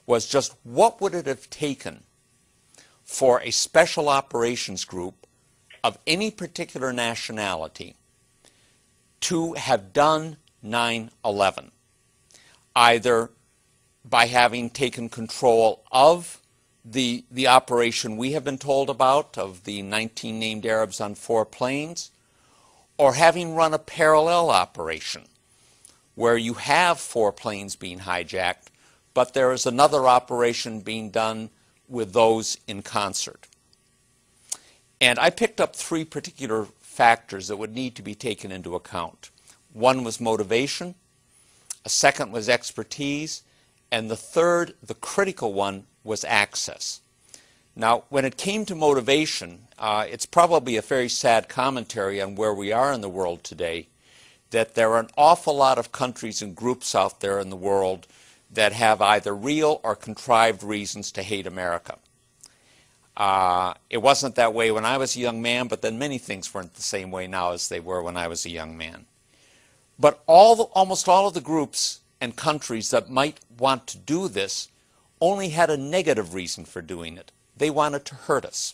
was just what would it have taken for a special operations group of any particular nationality to have done 9/11, either by having taken control of the operation we have been told about, of the 19 named Arabs on 4 planes, or having run a parallel operation where you have 4 planes being hijacked, but there is another operation being done with those in concert. And I picked up 3 particular factors that would need to be taken into account. One was motivation, a second was expertise, and the third, the critical one, was access. Now, when it came to motivation, it's probably a very sad commentary on where we are in the world today, that there are an awful lot of countries and groups out there in the world that have either real or contrived reasons to hate America. It wasn't that way when I was a young man, but then many things weren't the same way now as they were when I was a young man. But almost all of the groups and countries that might want to do this only had a negative reason for doing it. They wanted to hurt us.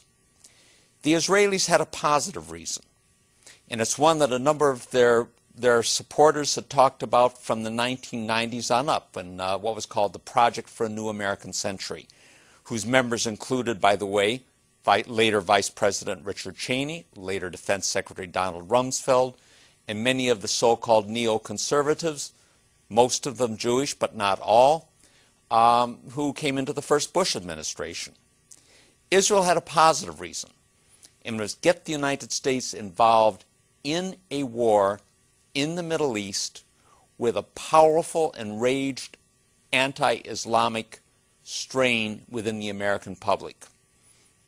The Israelis had a positive reason, and it's one that a number of their supporters had talked about from the 1990s on up, and what was called the Project for a New American Century, whose members included, by the way, later Vice President Richard Cheney, later Defense Secretary Donald Rumsfeld, and many of the so-called neoconservatives, most of them Jewish but not all, who came into the first Bush administration. Israel had a positive reason, and it was get the United States involved in a war in the Middle East with a powerful, enraged, anti-Islamic strain within the American public,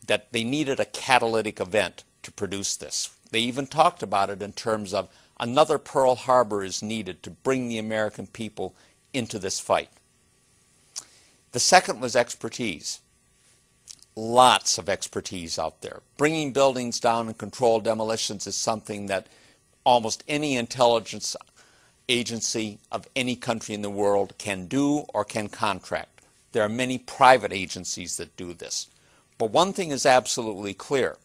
that they needed a catalytic event to produce this. They even talked about it in terms of another Pearl Harbor is needed to bring the American people into this fight. The second was expertise. Lots of expertise out there. Bringing buildings down and controlled demolitions is something that almost any intelligence agency of any country in the world can do or can contract. There are many private agencies that do this. But one thing is absolutely clear.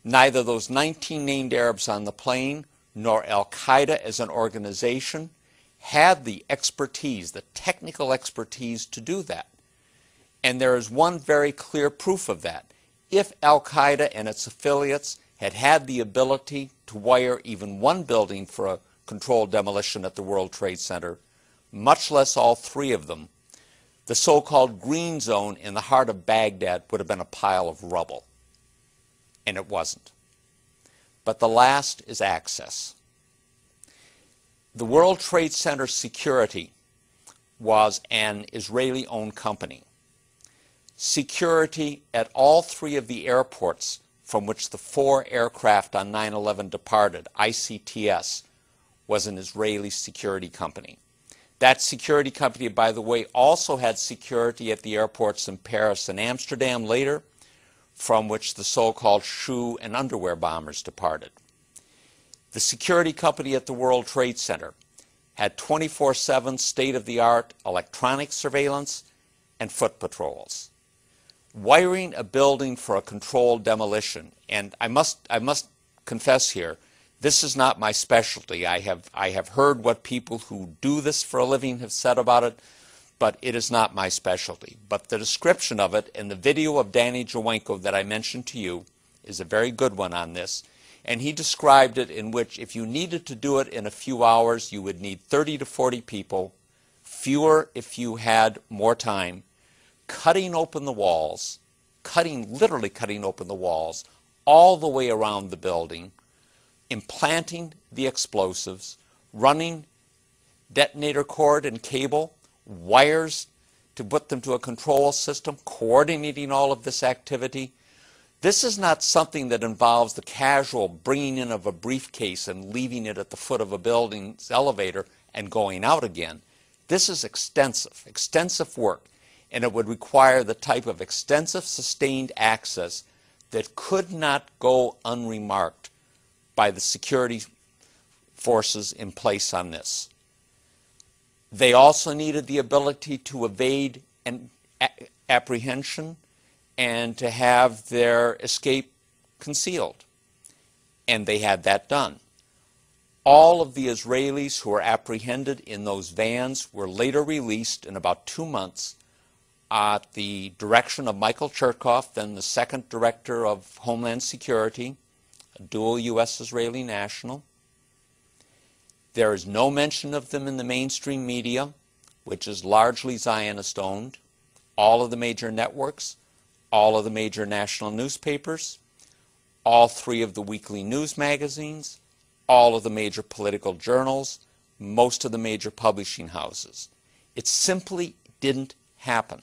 Neither those 19 named Arabs on the plane nor Al-Qaeda as an organization had the expertise, the technical expertise to do that. And there is one very clear proof of that. If Al-Qaeda and its affiliates had had the ability to wire even one building for a controlled demolition at the World Trade Center, much less all 3 of them, the so-called green zone in the heart of Baghdad would have been a pile of rubble. And it wasn't. But the last is access. The World Trade Center security was an Israeli-owned company. Security at all 3 of the airports from which the 4 aircraft on 9/11 departed, ICTS, was an Israeli security company. That security company, by the way, also had security at the airports in Paris and Amsterdam later, from which the so-called shoe and underwear bombers departed. The security company at the World Trade Center had 24/7 state-of-the-art electronic surveillance and foot patrols. Wiring a building for a controlled demolition, and I must confess here, this is not my specialty. I have heard what people who do this for a living have said about it, but it is not my specialty. But the description of it in the video of Danny Jawenko that I mentioned to you is a very good one on this, and he described it in which if you needed to do it in a few hours, you would need 30 to 40 people, fewer if you had more time, cutting open the walls, literally cutting open the walls, all the way around the building, implanting the explosives, running detonator cord and cable, wires to put them to a control system, coordinating all of this activity. This is not something that involves the casual bringing in of a briefcase and leaving it at the foot of a building's elevator and going out again. This is extensive work. And it would require the type of extensive sustained access that could not go unremarked by the security forces in place on this. They also needed the ability to evade apprehension and to have their escape concealed. And they had that done. All of the Israelis who were apprehended in those vans were later released in about 2 months at the direction of Michael Chertoff, then the second director of Homeland Security, a dual U.S.-Israeli national. There is no mention of them in the mainstream media, which is largely Zionist-owned. All of the major networks, all of the major national newspapers, all 3 of the weekly news magazines, all of the major political journals, most of the major publishing houses. It simply didn't happen.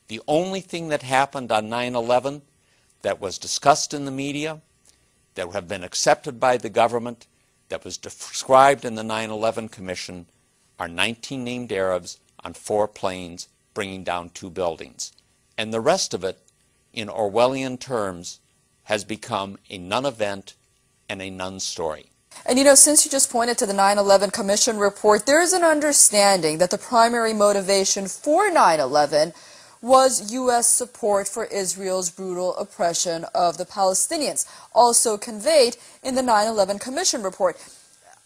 The only thing that happened on 9/11 that was discussed in the media, that have been accepted by the government, that was described in the 9/11 Commission, are 19 named Arabs on 4 planes bringing down 2 buildings. And the rest of it, in Orwellian terms, has become a non-event and a non-story. And you know, since you just pointed to the 9/11 Commission report, there is an understanding that the primary motivation for 9/11 was U.S. support for Israel's brutal oppression of the Palestinians, also conveyed in the 9/11 Commission report.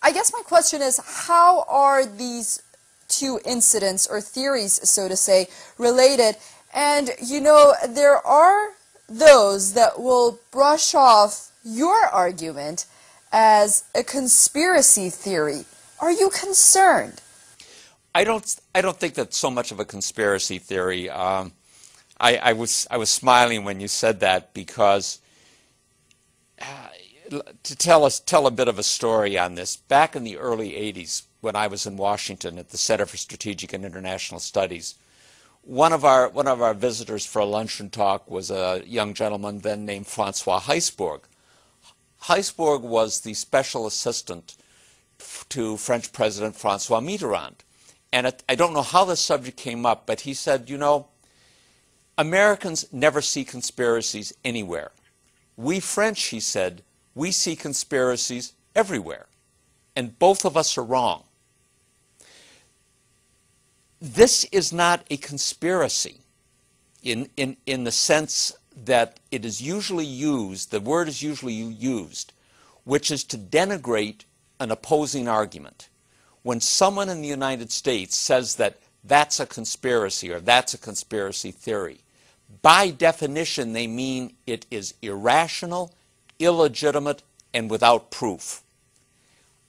I guess my question is, how are these 2 incidents or theories, so to say, related? And, you know, there are those that will brush off your argument as a conspiracy theory. Are you concerned? I don't think that's so much of a conspiracy theory. I was smiling when you said that, because to tell a bit of a story on this, back in the early 80s, when I was in Washington at the Center for Strategic and International Studies, one of our visitors for a luncheon talk was a young gentleman then named Francois Heisbourg. Heisbourg was the special assistant to French President Francois Mitterrand. And I don't know how the subject came up, but he said, you know, Americans never see conspiracies anywhere. We French, he said, we see conspiracies everywhere. And both of us are wrong. This is not a conspiracy in the sense that it is usually used, the word is usually used, which is to denigrate an opposing argument. When someone in the United States says that that's a conspiracy or that's a conspiracy theory, by definition they mean it is irrational, illegitimate, and without proof.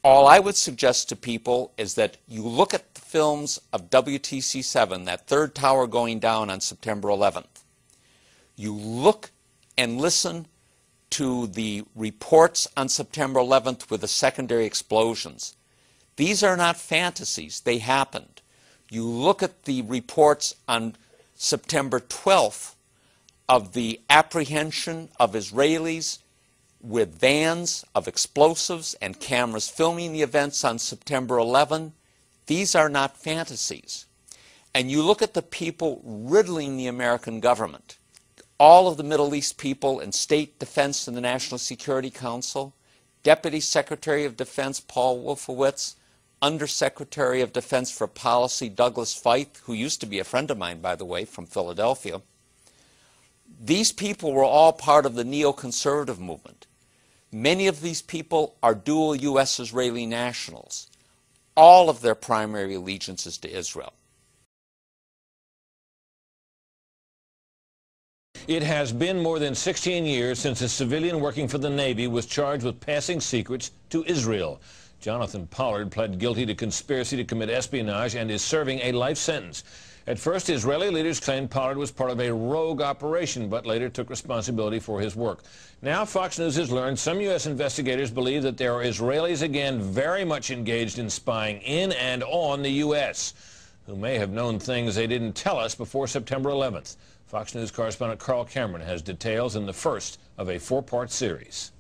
All I would suggest to people is that you look at the films of WTC-7, that 3rd tower going down on September 11th. You look and listen to the reports on September 11th with the secondary explosions. These are not fantasies. They happened. You look at the reports on September 12th of the apprehension of Israelis with vans of explosives and cameras filming the events on September 11. These are not fantasies. And you look at the people riddling the American government, all of the Middle East people in State Defense and the National Security Council, Deputy Secretary of Defense Paul Wolfowitz, Undersecretary of Defense for Policy Douglas Feith, who used to be a friend of mine, by the way, from Philadelphia. These people were all part of the neoconservative movement. Many of these people are dual U.S.-Israeli nationals. All of their primary allegiance is to Israel. It has been more than 16 years since a civilian working for the Navy was charged with passing secrets to Israel. Jonathan Pollard pled guilty to conspiracy to commit espionage and is serving a life sentence. At first, Israeli leaders claimed Pollard was part of a rogue operation, but later took responsibility for his work. Now, Fox News has learned some U.S. investigators believe that there are Israelis again very much engaged in spying in and on the U.S., who may have known things they didn't tell us before September 11th. Fox News correspondent Carl Cameron has details in the first of a 4-part series.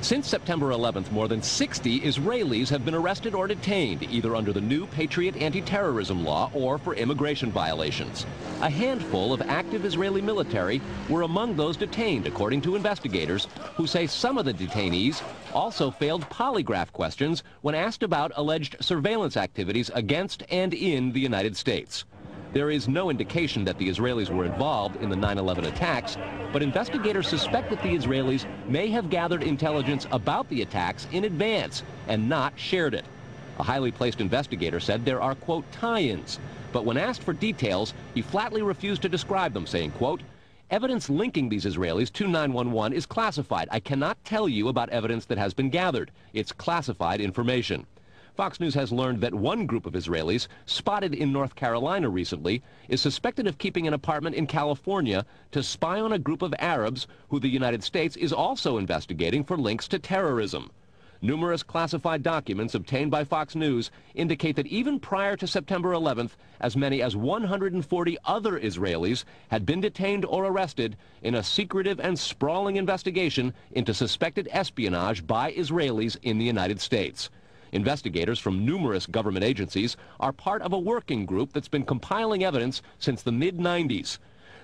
Since September 11th, more than 60 Israelis have been arrested or detained, either under the new Patriot anti-terrorism law or for immigration violations. A handful of active Israeli military were among those detained, according to investigators, who say some of the detainees also failed polygraph questions when asked about alleged surveillance activities against and in the United States. There is no indication that the Israelis were involved in the 9/11 attacks, but investigators suspect that the Israelis may have gathered intelligence about the attacks in advance and not shared it. A highly placed investigator said there are, quote, tie-ins, but when asked for details, he flatly refused to describe them, saying, quote, Evidence linking these Israelis to 911 is classified. I cannot tell you about evidence that has been gathered. It's classified information. Fox News has learned that one group of Israelis, spotted in North Carolina recently, is suspected of keeping an apartment in California to spy on a group of Arabs who the United States is also investigating for links to terrorism. Numerous classified documents obtained by Fox News indicate that even prior to September 11th, as many as 140 other Israelis had been detained or arrested in a secretive and sprawling investigation into suspected espionage by Israelis in the United States. Investigators from numerous government agencies are part of a working group that's been compiling evidence since the mid-90s.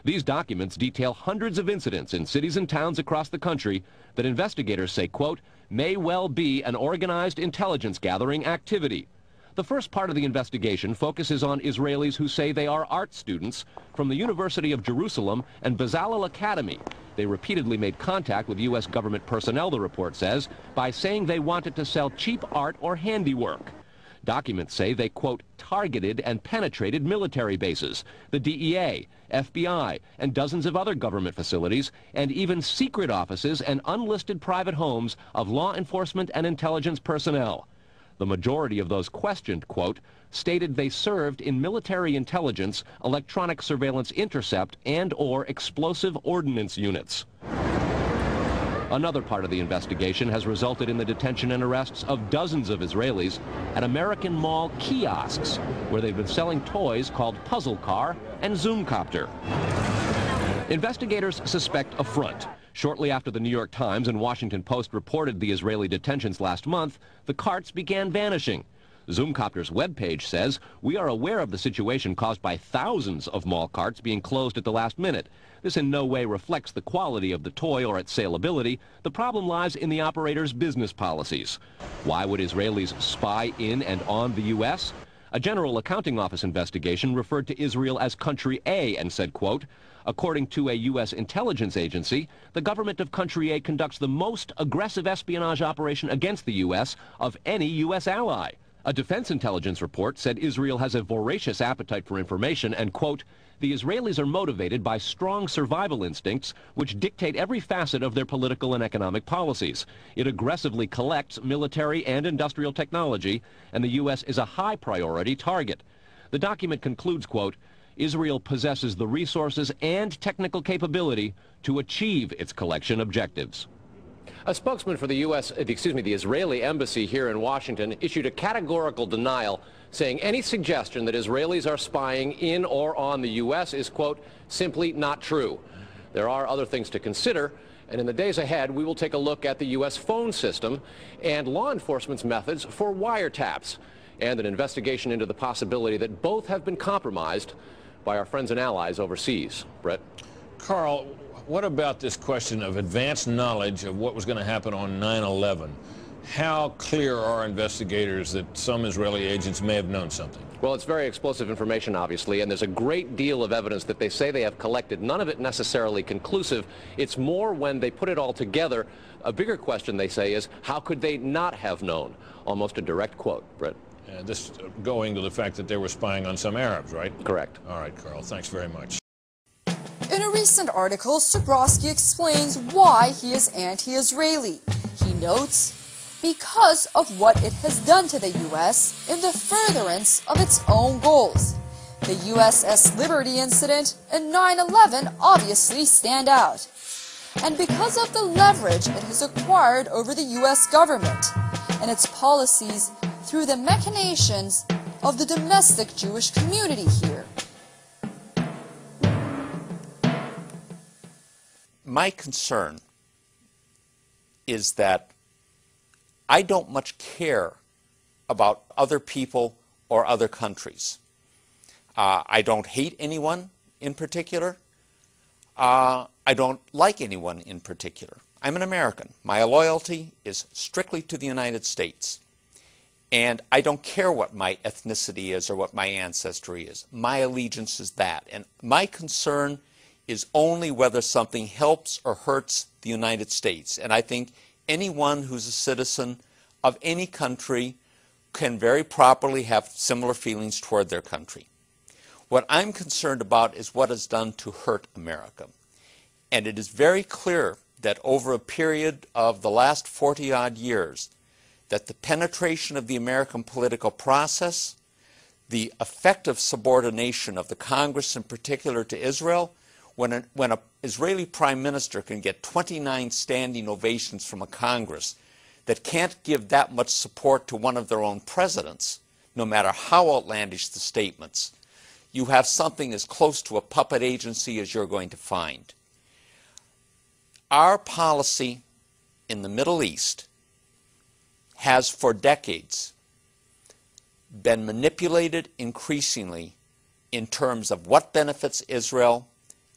These documents detail hundreds of incidents in cities and towns across the country that investigators say, quote, may well be an organized intelligence gathering activity. The first part of the investigation focuses on Israelis who say they are art students from the University of Jerusalem and Bezalel Academy. They repeatedly made contact with U.S. government personnel, the report says, by saying they wanted to sell cheap art or handiwork. Documents say they, quote, targeted and penetrated military bases, the DEA, FBI, and dozens of other government facilities, and even secret offices and unlisted private homes of law enforcement and intelligence personnel. The majority of those questioned, quote, stated they served in military intelligence, electronic surveillance intercept, and/or explosive ordnance units. Another part of the investigation has resulted in the detention and arrests of dozens of Israelis at American Mall kiosks, where they've been selling toys called Puzzle Car and Zoomcopter. Investigators suspect a front. Shortly after the New York Times and Washington Post reported the Israeli detentions last month, the carts began vanishing. Zoomcopter's webpage says, we are aware of the situation caused by thousands of mall carts being closed at the last minute. This in no way reflects the quality of the toy or its saleability. The problem lies in the operator's business policies. Why would Israelis spy in and on the U.S.? A General Accounting Office investigation referred to Israel as Country A and said, quote, according to a U.S. intelligence agency, the government of Country A conducts the most aggressive espionage operation against the U.S. of any U.S. ally. A defense intelligence report said Israel has a voracious appetite for information and, quote, the Israelis are motivated by strong survival instincts which dictate every facet of their political and economic policies. It aggressively collects military and industrial technology, and the U.S. is a high priority target. The document concludes, quote, Israel possesses the resources and technical capability to achieve its collection objectives. A spokesman for the the Israeli embassy here in Washington issued a categorical denial, saying any suggestion that Israelis are spying in or on the U.S. is, quote, simply not true. There are other things to consider, and in the days ahead, we will take a look at the U.S. phone system and law enforcement's methods for wiretaps, and an investigation into the possibility that both have been compromised by our friends and allies overseas. Brett? Carl, what about this question of advanced knowledge of what was going to happen on 9/11? How clear are investigators that some Israeli agents may have known something? Well, it's very explosive information, obviously, and there's a great deal of evidence that they say they have collected, none of it necessarily conclusive. It's more when they put it all together. A bigger question, they say, is how could they not have known? Almost a direct quote, Brett. This going to the fact that they were spying on some Arabs, right? Correct. All right, Carl, thanks very much. In a recent article, Zabrowski explains why he is anti-Israeli. He notes, because of what it has done to the U.S. in the furtherance of its own goals. The USS Liberty incident and 9/11 obviously stand out. And because of the leverage it has acquired over the U.S. government and its policies through the machinations of the domestic Jewish community here. My concern is that I don't much care about other people or other countries. I don't hate anyone in particular. I don't like anyone in particular. I'm an American. My loyalty is strictly to the United States. And I don't care what my ethnicity is or what my ancestry is. My allegiance is that. And my concern is only whether something helps or hurts the United States. And I think anyone who's a citizen of any country can very properly have similar feelings toward their country. What I'm concerned about is what is done to hurt America. And it is very clear that over a period of the last 40-odd years, that the penetration of the American political process, the effective subordination of the Congress in particular to Israel, when an Israeli prime minister can get 29 standing ovations from a Congress that can't give that much support to one of their own presidents, no matter how outlandish the statements, you have something as close to a puppet agency as you're going to find. Our policy in the Middle East has for decades been manipulated increasingly in terms of what benefits Israel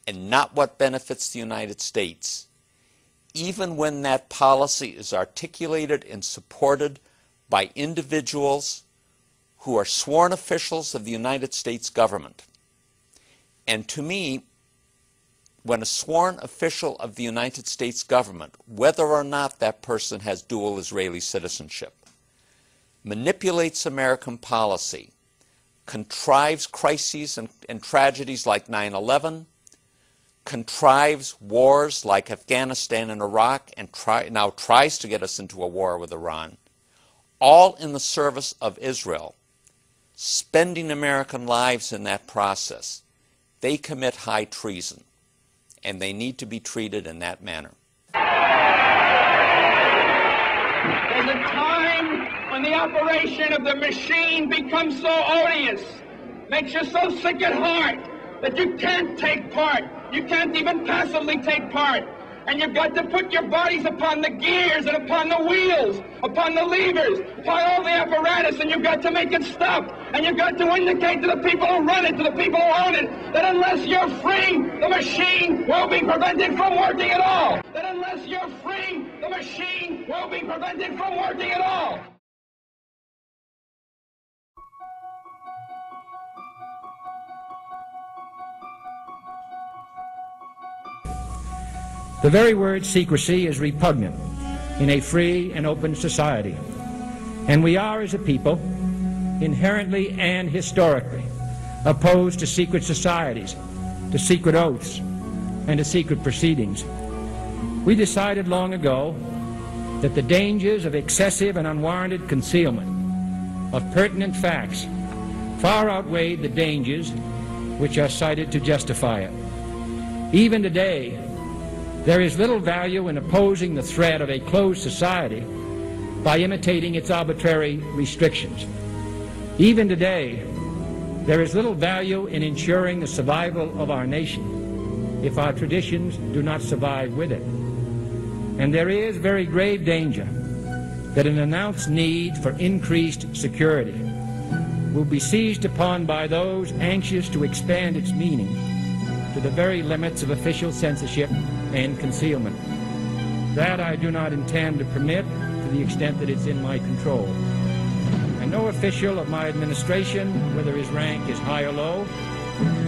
and not what benefits the United States, even when that policy is articulated and supported by individuals who are sworn officials of the United States government. And to me, when a sworn official of the United States government, whether or not that person has dual Israeli citizenship, manipulates American policy, contrives crises and tragedies like 9/11, contrives wars like Afghanistan and Iraq, and now tries to get us into a war with Iran, all in the service of Israel, spending American lives in that process, they commit high treason, and they need to be treated in that manner. There's a time when the operation of the machine becomes so odious, makes you so sick at heart that you can't take part. You can't even passively take part. And you've got to put your bodies upon the gears and upon the wheels, upon the levers, upon all the apparatus, and you've got to make it stop. And you've got to indicate to the people who run it, to the people who own it, that unless you're free, the machine will be prevented from working at all. That unless you're free, the machine will be prevented from working at all. The very word secrecy is repugnant in a free and open society. And we are, as a people, inherently and historically opposed to secret societies, to secret oaths, and to secret proceedings. We decided long ago that the dangers of excessive and unwarranted concealment of pertinent facts far outweighed the dangers which are cited to justify it. Even today, there is little value in opposing the threat of a closed society by imitating its arbitrary restrictions. Even today, there is little value in ensuring the survival of our nation if our traditions do not survive with it. And there is very grave danger that an announced need for increased security will be seized upon by those anxious to expand its meaning to the very limits of official censorship and concealment. That I do not intend to permit to the extent that it's in my control. And no official of my administration, whether his rank is high or low,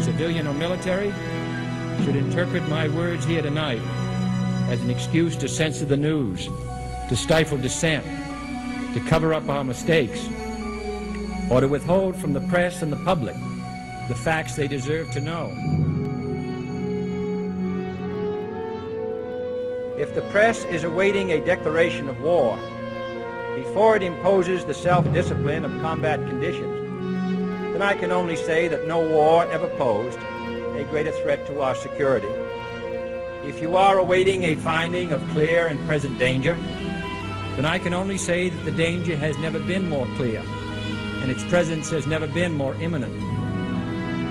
civilian or military, should interpret my words here tonight as an excuse to censor the news, to stifle dissent, to cover up our mistakes, or to withhold from the press and the public the facts they deserve to know. If the press is awaiting a declaration of war before it imposes the self-discipline of combat conditions, then I can only say that no war ever posed a greater threat to our security. If you are awaiting a finding of clear and present danger, then I can only say that the danger has never been more clear, and its presence has never been more imminent.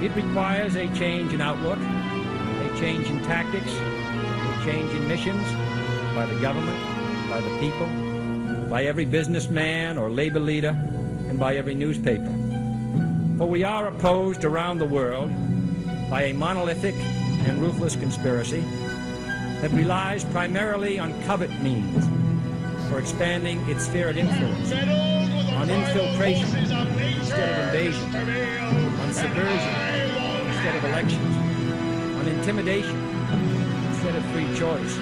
It requires a change in outlook, a change in tactics, a change in missions by the government, by the people, by every businessman or labor leader, and by every newspaper. For we are opposed around the world by a monolithic and ruthless conspiracy that relies primarily on covert means for expanding its sphere of influence, on infiltration instead of invasion, on subversion instead of elections, on intimidation instead of free choice,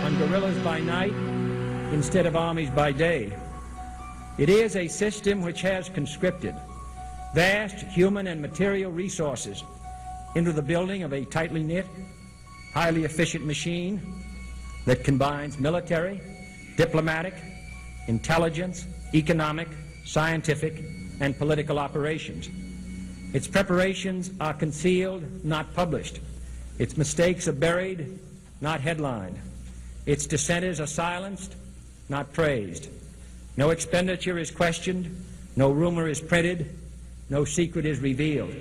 on guerrillas by night instead of armies by day. It is a system which has conscripted vast human and material resources into the building of a tightly knit, highly efficient machine that combines military, diplomatic, intelligence, economic, scientific, and political operations. Its preparations are concealed, not published. Its mistakes are buried, not headlined. Its dissenters are silenced, not praised. No expenditure is questioned, no rumor is printed, no secret is revealed.